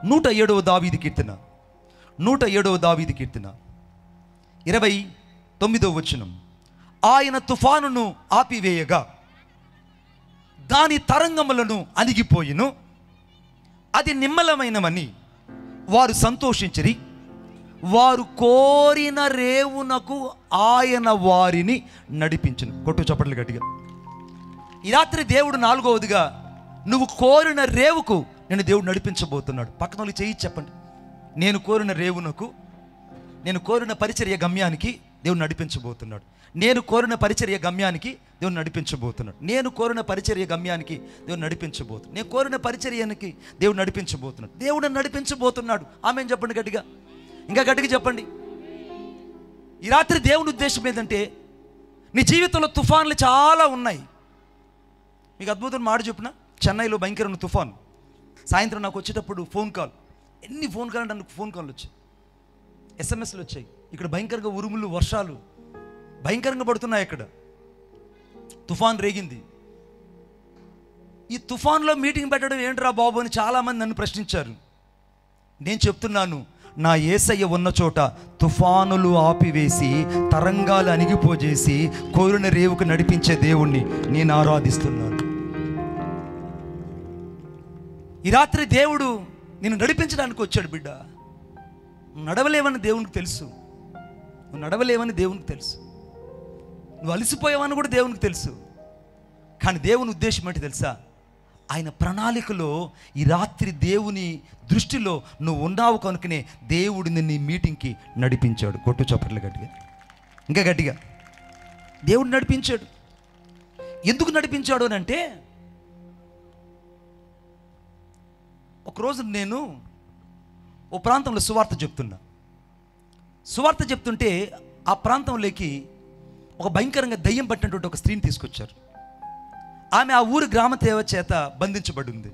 Speaker 1: 107వ దావీదు కీర్తన, 107వ దావీదు కీర్తన 29వ వచనం. ఆయన తుఫానును ఆపివేయగా దాని తరంగములను అణిగిపోయిను, అది నిమ్మలమైనవని వారు సంతోషించిరి. వారు కోరిన రేవునకు ఆయన వారిని నడిపించును. కొట్టు చప్పట్లు గట్టిగా. ఈ రాత్రి దేవుడు నాలుగవదిగా నువ్వు కోరిన రేవుకు నేను దేవుడు నడిపించబోతున్నాడు. పక్కన వాళ్ళు చేయి చెప్పండి. నేను కోరిన రేవునకు, నేను కోరిన పరిచర్య గమ్యానికి దేవుడు నడిపించబోతున్నాడు. నేను కోరిన పరిచర్య గమ్యానికి దేవుడు నడిపించబోతున్నాడు. నేను కోరిన పరిచర్య గమ్యానికి దేవుడు నడిపించబోతున్నాడు. నేను కోరిన పరిచర్యానికి దేవుడు నడిపించబోతున్నాడు. దేవుడు నడిపించబోతున్నాడు. ఆమెను చెప్పండి గట్టిగా, ఇంకా గట్టిగా చెప్పండి. ఈ రాత్రి దేవుని ఉద్దేశం ఏంటంటే, నీ జీవితంలో తుఫాన్లు చాలా ఉన్నాయి. మీకు అద్భుతమైన మాట చెప్పిన, చెన్నైలో భయంకరమైన తుఫాన్. సాయంత్రం నాకు వచ్చేటప్పుడు ఫోన్ కాల్, ఎన్ని ఫోన్ కాల్ అంటే ఫోన్ కాల్ వచ్చాయి, ఎస్ఎంఎస్లు వచ్చాయి. ఇక్కడ భయంకరంగా ఉరుములు, వర్షాలు భయంకరంగా పడుతున్నాయి. ఇక్కడ తుఫాన్ రేగింది. ఈ తుఫాన్లో మీటింగ్ పెట్టడం ఏంట్రా బాబు అని చాలామంది నన్ను ప్రశ్నించారు. నేను చెప్తున్నాను, నా యేసయ్య ఉన్న చోట తుఫానులు ఆపివేసి, తరంగాలు అణిగిపోజేసి, కోరిన రేవుకు నడిపించే దేవుణ్ణి నేను ఆరాధిస్తున్నాను. ఈ రాత్రి దేవుడు నిన్ను నడిపించడానికి వచ్చాడు. బిడ్డ, నువ్వు నడవలేవని దేవునికి తెలుసు. నువ్వు నడవలేవని దేవునికి తెలుసు. నువ్వు అలసిపోయావని కూడా దేవునికి తెలుసు. కానీ దేవుని ఉద్దేశం ఏంటి తెలుసా? ఆయన ప్రణాళికలో ఈ రాత్రి దేవుని దృష్టిలో నువ్వు ఉన్నావు కనుకనే దేవుడు నిన్ను ఈ మీటింగ్కి నడిపించాడు. కొట్టు చప్పట్లు గట్టిగా, ఇంకా గట్టిగా. దేవుడు నడిపించాడు. ఎందుకు నడిపించాడు అని అంటే, ఒకరోజు నేను ఓ ప్రాంతంలో సువార్త చెప్తుంటే ఆ ప్రాంతంలోకి ఒక భయంకరంగా దయ్యం పట్టినటువంటి ఒక స్త్రీని తీసుకొచ్చారు. ఆమె ఆ ఊరి గ్రామ దేవ చేత బంధించబడింది.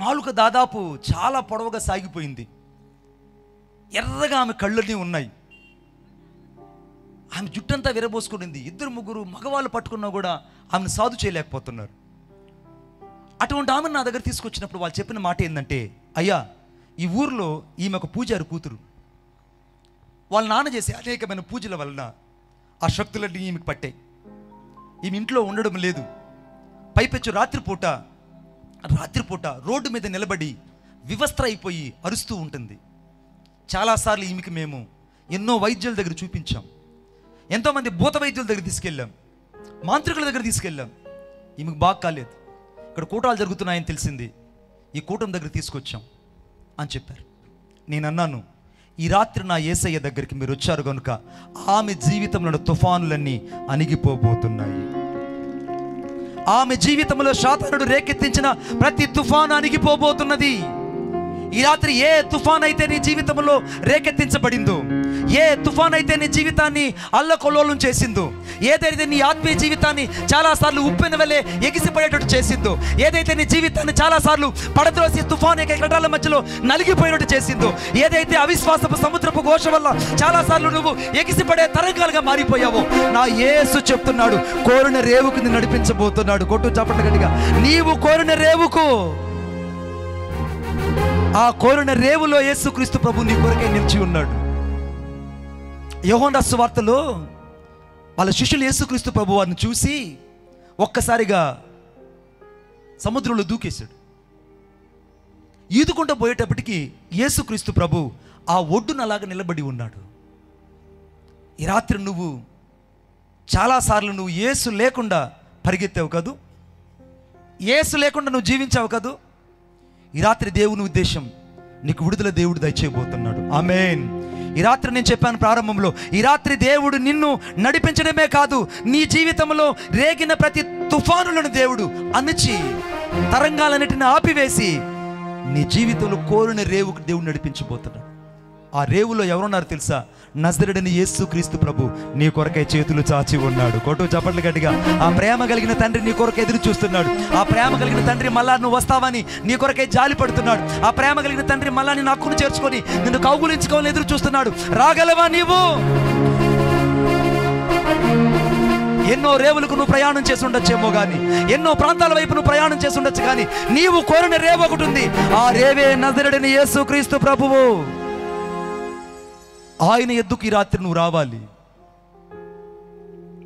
Speaker 1: నాలుక దాదాపు చాలా పొడవుగా సాగిపోయింది. ఎర్రగా ఆమె కళ్ళన్నీ ఉన్నాయి. ఆమె జుట్టంతా విరబోసుకునింది. 2-3 మగవాళ్ళు పట్టుకున్నా కూడా ఆమెను సాధు చేయలేకపోతున్నారు. అటువంటి ఆమెను నా దగ్గర తీసుకొచ్చినప్పుడు వాళ్ళు చెప్పిన మాట ఏంటంటే, అయ్యా, ఈ ఊరిలో ఈమె ఒక పూజారి కూతురు. వాళ్ళ నాన్న చేసే అనేకమైన పూజల వలన ఆ శక్తులన్నీ ఈమెకు పట్టాయి. ఈమె ఇంట్లో ఉండడం లేదు. పైపెచ్చు రాత్రిపూట రోడ్డు మీద నిలబడి వివస్త్ర అయిపోయి అరుస్తూ ఉంటుంది. చాలాసార్లు ఈమెకి మేము ఎన్నో వైద్యుల దగ్గర చూపించాం. ఎంతోమంది భూత వైద్యుల దగ్గర తీసుకెళ్ళాం, మాంత్రికుల దగ్గర తీసుకెళ్ళాం. ఈమెకు బాగా కాలేదు. ఇక్కడ కూటాలు జరుగుతున్నాయని తెలిసింది. ఈ కూటం దగ్గర తీసుకొచ్చాం అని చెప్పారు. నేను అన్నాను, ఈ రాత్రి నా యేసయ్య దగ్గరికి మీరు వచ్చారు కనుక ఆమె జీవితంలో తుఫానులన్నీ అణిగిపోబోతున్నాయి. ఆమె జీవితంలో సాతానుడు రేకెత్తించిన ప్రతి తుఫాను అణిగిపోబోతున్నది. ఈ రాత్రి ఏ తుఫాన్ అయితే నీ జీవితంలో రేకెత్తించబడిందో, ఏ తుఫాన్ అయితే నీ జీవితాన్ని అల్లకొల్లోలం చేసిందో, ఏదైతే నీ ఆత్మీయ జీవితాన్ని చాలాసార్లు ఉప్పెన వలె ఎగిసిపడేటట్టు చేసిందో, ఏదైతే నీ జీవితాన్ని చాలాసార్లు పడద్రోసి తుఫాన్ ఎకటాల మధ్యలో నలిగిపోయేటట్టు చేసిందో, ఏదైతే అవిశ్వాసపు సముద్రపు ఘోష వల్ల చాలాసార్లు నువ్వు ఎగిసిపడే తరంగాలుగా మారిపోయావో, నా యేసు చెప్తున్నాడు, కోరిన రేవుకు నిన్ను నడిపించబోతున్నాడు. కొట్టు చప్పట్లు గట్టిగా. నీవు కోరిన రేవుకు, ఆ కోరిన రేవులో యేసుక్రీస్తు ప్రభు నీ కొరకై నిలిచి ఉన్నాడు. యోహాను సువార్తలో వాళ్ళ శిష్యులు యేసుక్రీస్తు ప్రభు వారిని చూసి ఒక్కసారిగా సముద్రంలో దూకేశాడు. ఈదుకుంటూ పోయేటప్పటికి యేసుక్రీస్తు ప్రభు ఆ ఒడ్డున అలాగా నిలబడి ఉన్నాడు. ఈ రాత్రి నువ్వు చాలాసార్లు నువ్వు యేసు లేకుండా పరిగెత్తావు కదూ, యేసు లేకుండా నువ్వు జీవించావు కదూ. ఈ రాత్రి దేవుని ఉద్దేశం నీకు విడుదల దేవుడు దయచేయబోతున్నాడు. ఆమేన్. ఈ రాత్రి నేను చెప్పాను ప్రారంభంలో, ఈ రాత్రి దేవుడు నిన్ను నడిపించడమే కాదు, నీ జీవితంలో రేగిన ప్రతి తుఫానులను దేవుడు అణచి, తరంగాలన్నిటిని ఆపివేసి, నీ జీవితంలో కోరిన రేవుకు దేవుడు నడిపించబోతున్నాడు. ఆ రేవులో ఎవరున్నారు తెలుసా? నజరేయుడైన యేసుక్రీస్తు ప్రభు నీ కొరకై చేతులు చాచి ఉన్నాడు. కొట్టు చప్పట్లు గట్టిగా. ఆ ప్రేమ కలిగిన తండ్రి నీ కొరకు ఎదురు చూస్తున్నాడు. ఆ ప్రేమ కలిగిన తండ్రి మళ్ళా నువ్వు వస్తావని నీ కొరకై జాలి పడుతున్నాడు. ఆ ప్రేమ కలిగిన తండ్రి మళ్ళా నిన్ను హక్కును చేర్చుకొని నిన్ను కౌగులించుకోవాలని ఎదురు చూస్తున్నాడు. రాగలవా నీవు? ఎన్నో రేవులకు నువ్వు ప్రయాణం చేసి ఉండొచ్చేమో కానీ, ఎన్నో ప్రాంతాల వైపు నువ్వు ప్రయాణం చేసి ఉండొచ్చు కానీ, నీవు కోరిన రేవు ఒకటి ఉంది. ఆ రేవే నజరేయుడైన యేసుక్రీస్తు ప్రభువు. ఆయన ఎద్దుకు ఈ రాత్రి నువ్వు రావాలి.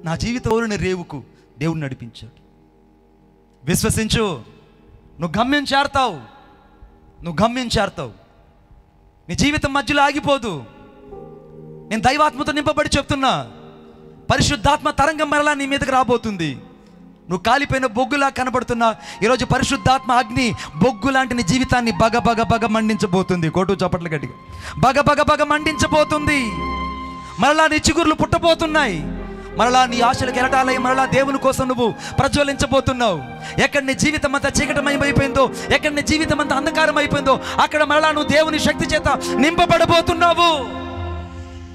Speaker 1: నా జీవితంలోని రేవుకు దేవుడు నడిపించాడు. విశ్వసించు, నువ్వు గమ్యం చేరతావు. నీ జీవితం మధ్యలో ఆగిపోదు. నేను దైవాత్మతో నింపబడి చెప్తున్నా, పరిశుద్ధాత్మ తరంగం మరలా నీ మీదకి రాబోతుంది. నువ్వు కాలిపోయిన బొగ్గులా కనబడుతున్నా, ఈరోజు పరిశుద్ధాత్మ అగ్ని బొగ్గు లాంటి నీ జీవితాన్ని బగ మండించబోతుంది. కోటు చప్పట్లు గట్టిగా. బగ మండించబోతుంది. మరలా నీ చిగుర్లు పుట్టబోతున్నాయి. మరలా నీ ఆశలు కెరటాలై మరలా దేవుని కోసం నువ్వు ప్రజ్వలించబోతున్నావు. ఎక్కడ నీ జీవితం అంతా చీకటమయమైపోయిందో, ఎక్కడ నీ జీవితం అంతా అంధకారం అయిపోయిందో, అక్కడ మరలా నువ్వు దేవుని శక్తి చేత నింపబడబోతున్నావు.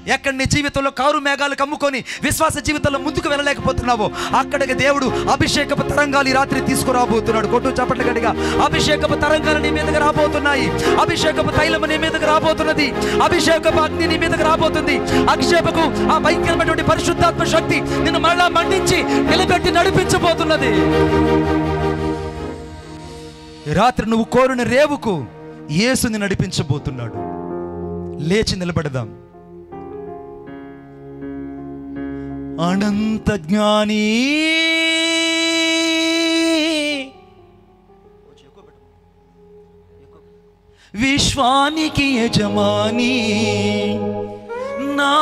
Speaker 1: ఎక్కడ నీ జీవితంలో కారు మేఘాలు కమ్ముకొని విశ్వాస జీవితంలో ముందుకు వెళ్ళలేకపోతున్నావో అక్కడికి దేవుడు అభిషేకపు తరంగాలు ఈ రాత్రి తీసుకురాబోతున్నాడు. కొట్టు చప్పట్లు గట్టిగా. అభిషేకపు తరంగాలు నీ మీదకి రాబోతున్నాయి. అభిషేకపు తైలము నీ మీదకి రాబోతున్నది. అభిషేకపు అగ్ని నీ మీదకి రాబోతుంది. అభిషేకపు ఆ భయంకరమైనటువంటి పరిశుద్ధాత్మ శక్తి నిన్ను మరలా మండించి నిలబెట్టి నడిపించబోతున్నది. రాత్రి నువ్వు కోరిన రేవుకు యేసుని నడిపించబోతున్నాడు. లేచి నిలబడదాం. అనంత జ్ఞాని విశ్వానికి యజమాని నా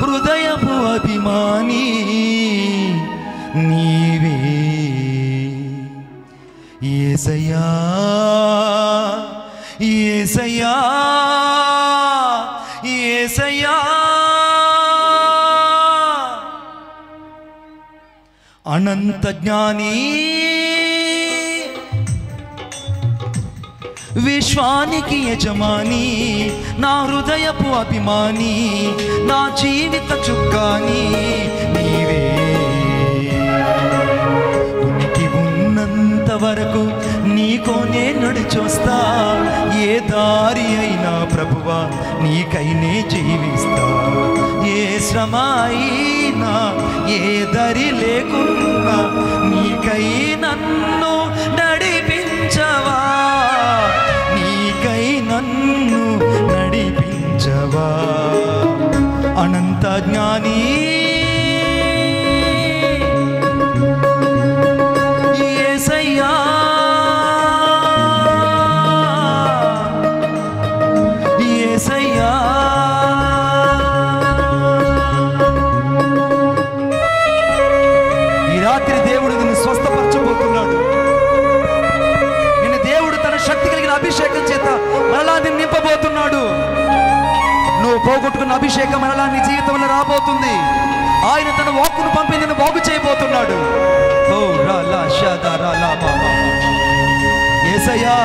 Speaker 1: హృదయపు అభిమాని నీవే యేసయ్యా యేసయ్యా యేసయ్యా. అనంత జ్ఞాని విశ్వానికి యజమాని నా హృదయపు అభిమాని నా జీవిత చుక్కాని నీవే. ఉనికి ఉన్నంత వరకు నీకోనే నడిచొస్తా. ఏ దారి అయినా ప్రభువా నీకైనే జీవిస్తా. ఏ శ్రమ అయినా ఏ దరి లేకున్నా నీకై నన్ను నడిపించవా. నీకై నన్ను నడిపించవా. అనంత జ్ఞాని యేసయ్యా యేసయ్యా. ఈ రాత్రి దేవుడు నిన్ను స్వస్థపరచబోతున్నాడు. నిన్ను దేవుడు తన శక్తి కలిగిన అభిషేకం చేత మరలా నిన్ను నింపబోతున్నాడు. నువ్వు పోగొట్టుకున్న అభిషేకం మరలా నీ జీవితంలో రాబోతుంది. ఆయన తన వాక్కును పంపి నిన్ను బాగు చేయబోతున్నాడు. ఓ రాలా షదా రాలా బాబా. యేసయ్యా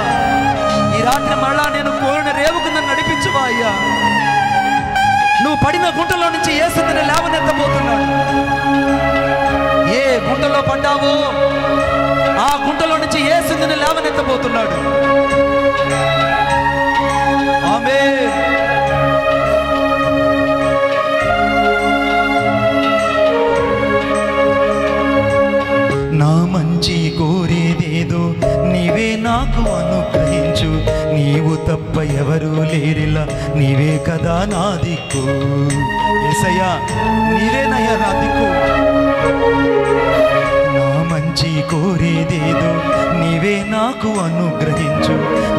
Speaker 1: ఈ రాత్రి మరలా నేను కోరిన రేవుకు నన్ను నడిపించువా అయ్యా. నువ్వు పడిన గుంటలో నుంచి యేసు నిన్ను లేవనెత్తబోతున్నాడు. ఏ గుంటలో పడ్డావో ఆ గుంటలో నుంచి యేసు నిన్ను లేవనెత్తబోతున్నాడు. ఆమేన్. నా మంచి కోరేదేదో నీవే నాకు అనుగ్రహించు. నీవు తప్ప ఎవరు లేరిలా నీవే కదా నా దిక్కు. యేసయ్యా నీవేనయ్యా నా దిక్కు. నా మంచి కోరేదేదో నీవే నాకు అనుగ్రహించు.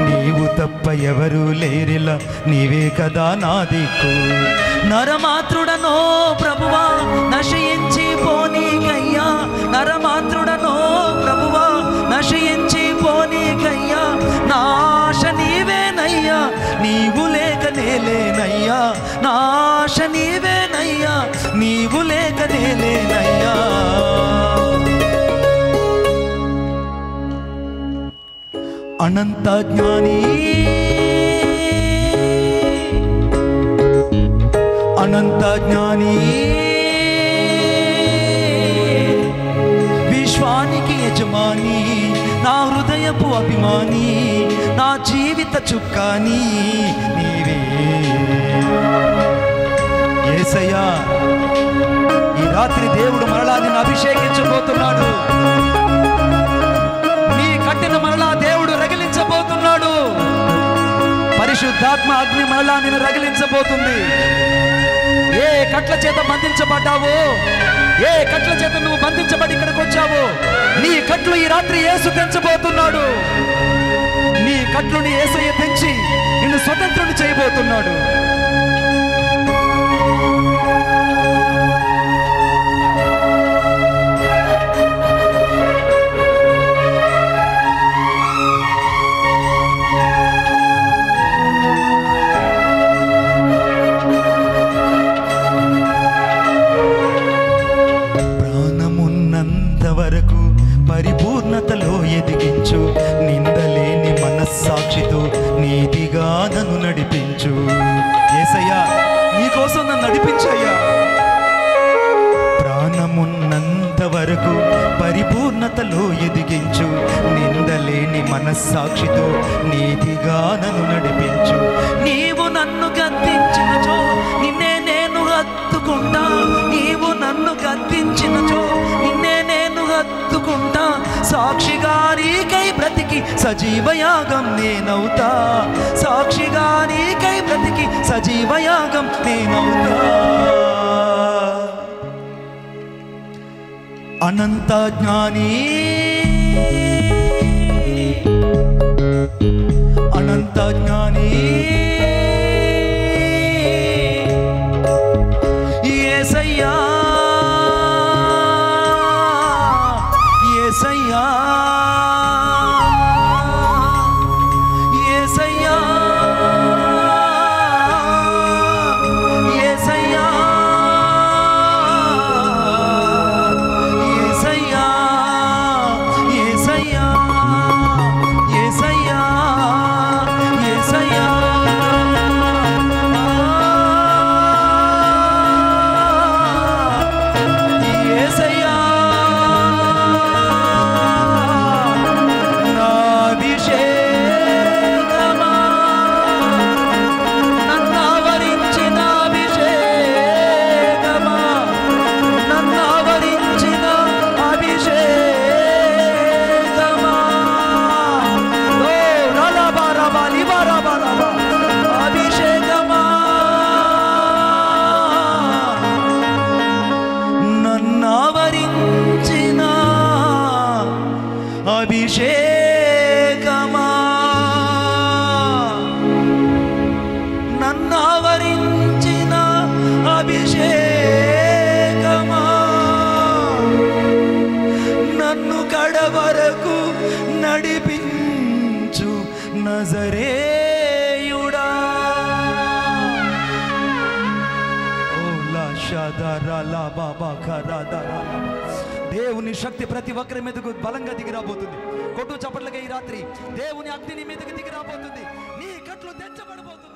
Speaker 1: నీవు తప్ప ఎవరు లేరిలా నీవే కదా నా దిక్కు. నరమాత్రుడనో ప్రభువా నశయించి పోనీకయ్యా. నరమాత్రుడనో ప్రభువా నశయించి పోనీకయ్యా. నాశ నీవేనయ్యా నీవు లేక నేలేనయ్యా. నాశ నీవేనయ్యా నీవు లేక నేలేనయ్యా. అనంత జ్ఞాని అనంత జ్ఞాని విశ్వానికి యజమాని నా హృదయపు అభిమాని నా జీవిత చుక్కాని నీవే. యేసయ్యా ఈ రాత్రి దేవుడు మరలా నిన్ను అభిషేకించబోతున్నాడు. నీ కట్టెను మరలా దేవుడు రగిలించబోతున్నాడు. పరిశుద్ధాత్మ అగ్ని మరలా నిన్ను రగిలించబోతుంది. ఏ కట్ల చేత బంధించబడ్డావో, ఏ కట్ల చేత నువ్వు బంధించబడి ఇక్కడికి వచ్చావో, నీ కట్లు ఈ రాత్రి యేసు తెంచబోతున్నాడు. నీ కట్లుని యేసయ్య తెంచి నిన్ను స్వతంత్రుని చేయబోతున్నాడు. వరకు పరిపూర్ణతలో ఎదిగించు. నిందలేని మనస్సాక్షితో నీతిగా మనస్సాక్షితో నీతిగా నన్ను నడిపించు. నీవు నన్ను గద్దించినచో నిన్నే నేను హత్తుకుంటా. నీవు నన్ను గద్దించినచో నిన్నే నేను హత్తుకుంటా. సాక్షిగా నీకై బ్రతికి సజీవయాగం నేనవుతా. సాక్షిగా నీకై బ్రతికి సజీవయాగం నేనవుతా. అనంత జ్ఞాని అనంత జ్ఞాని యేసయ్యా యేసయ్యా యేసయ్యా యేసయ్యా యేసయ్యా యేసయ్యా యేసయ్యా యేసయ్యా నా అభిషేకమా నన్ను ఆవరించిన అభిషేకమా నన్ను ఆవరించిన అభిషేకమా ఓ రలబరబ లిబరబరబ అభిషేకమా నన్ను ఆవరించిన అభిషేకమా నన్ను ఆవరించిన అభిషేకమా నన్ను కడవరకు నడిపించు నజరేయుడా. ఓ లా షదరా లా బాబా ఖరాదరా. దేవుని శక్తి ప్రతి ఒక్కరి మీదకు బలంగా దిగి రాబోతుంది. కొట్టు చప్పట్లుగా ఈ రాత్రి దేవుని అగ్ని నీ మీదకి దిగి రాబోతుంది. నీ కట్లు తెచ్చబడబోతుంది.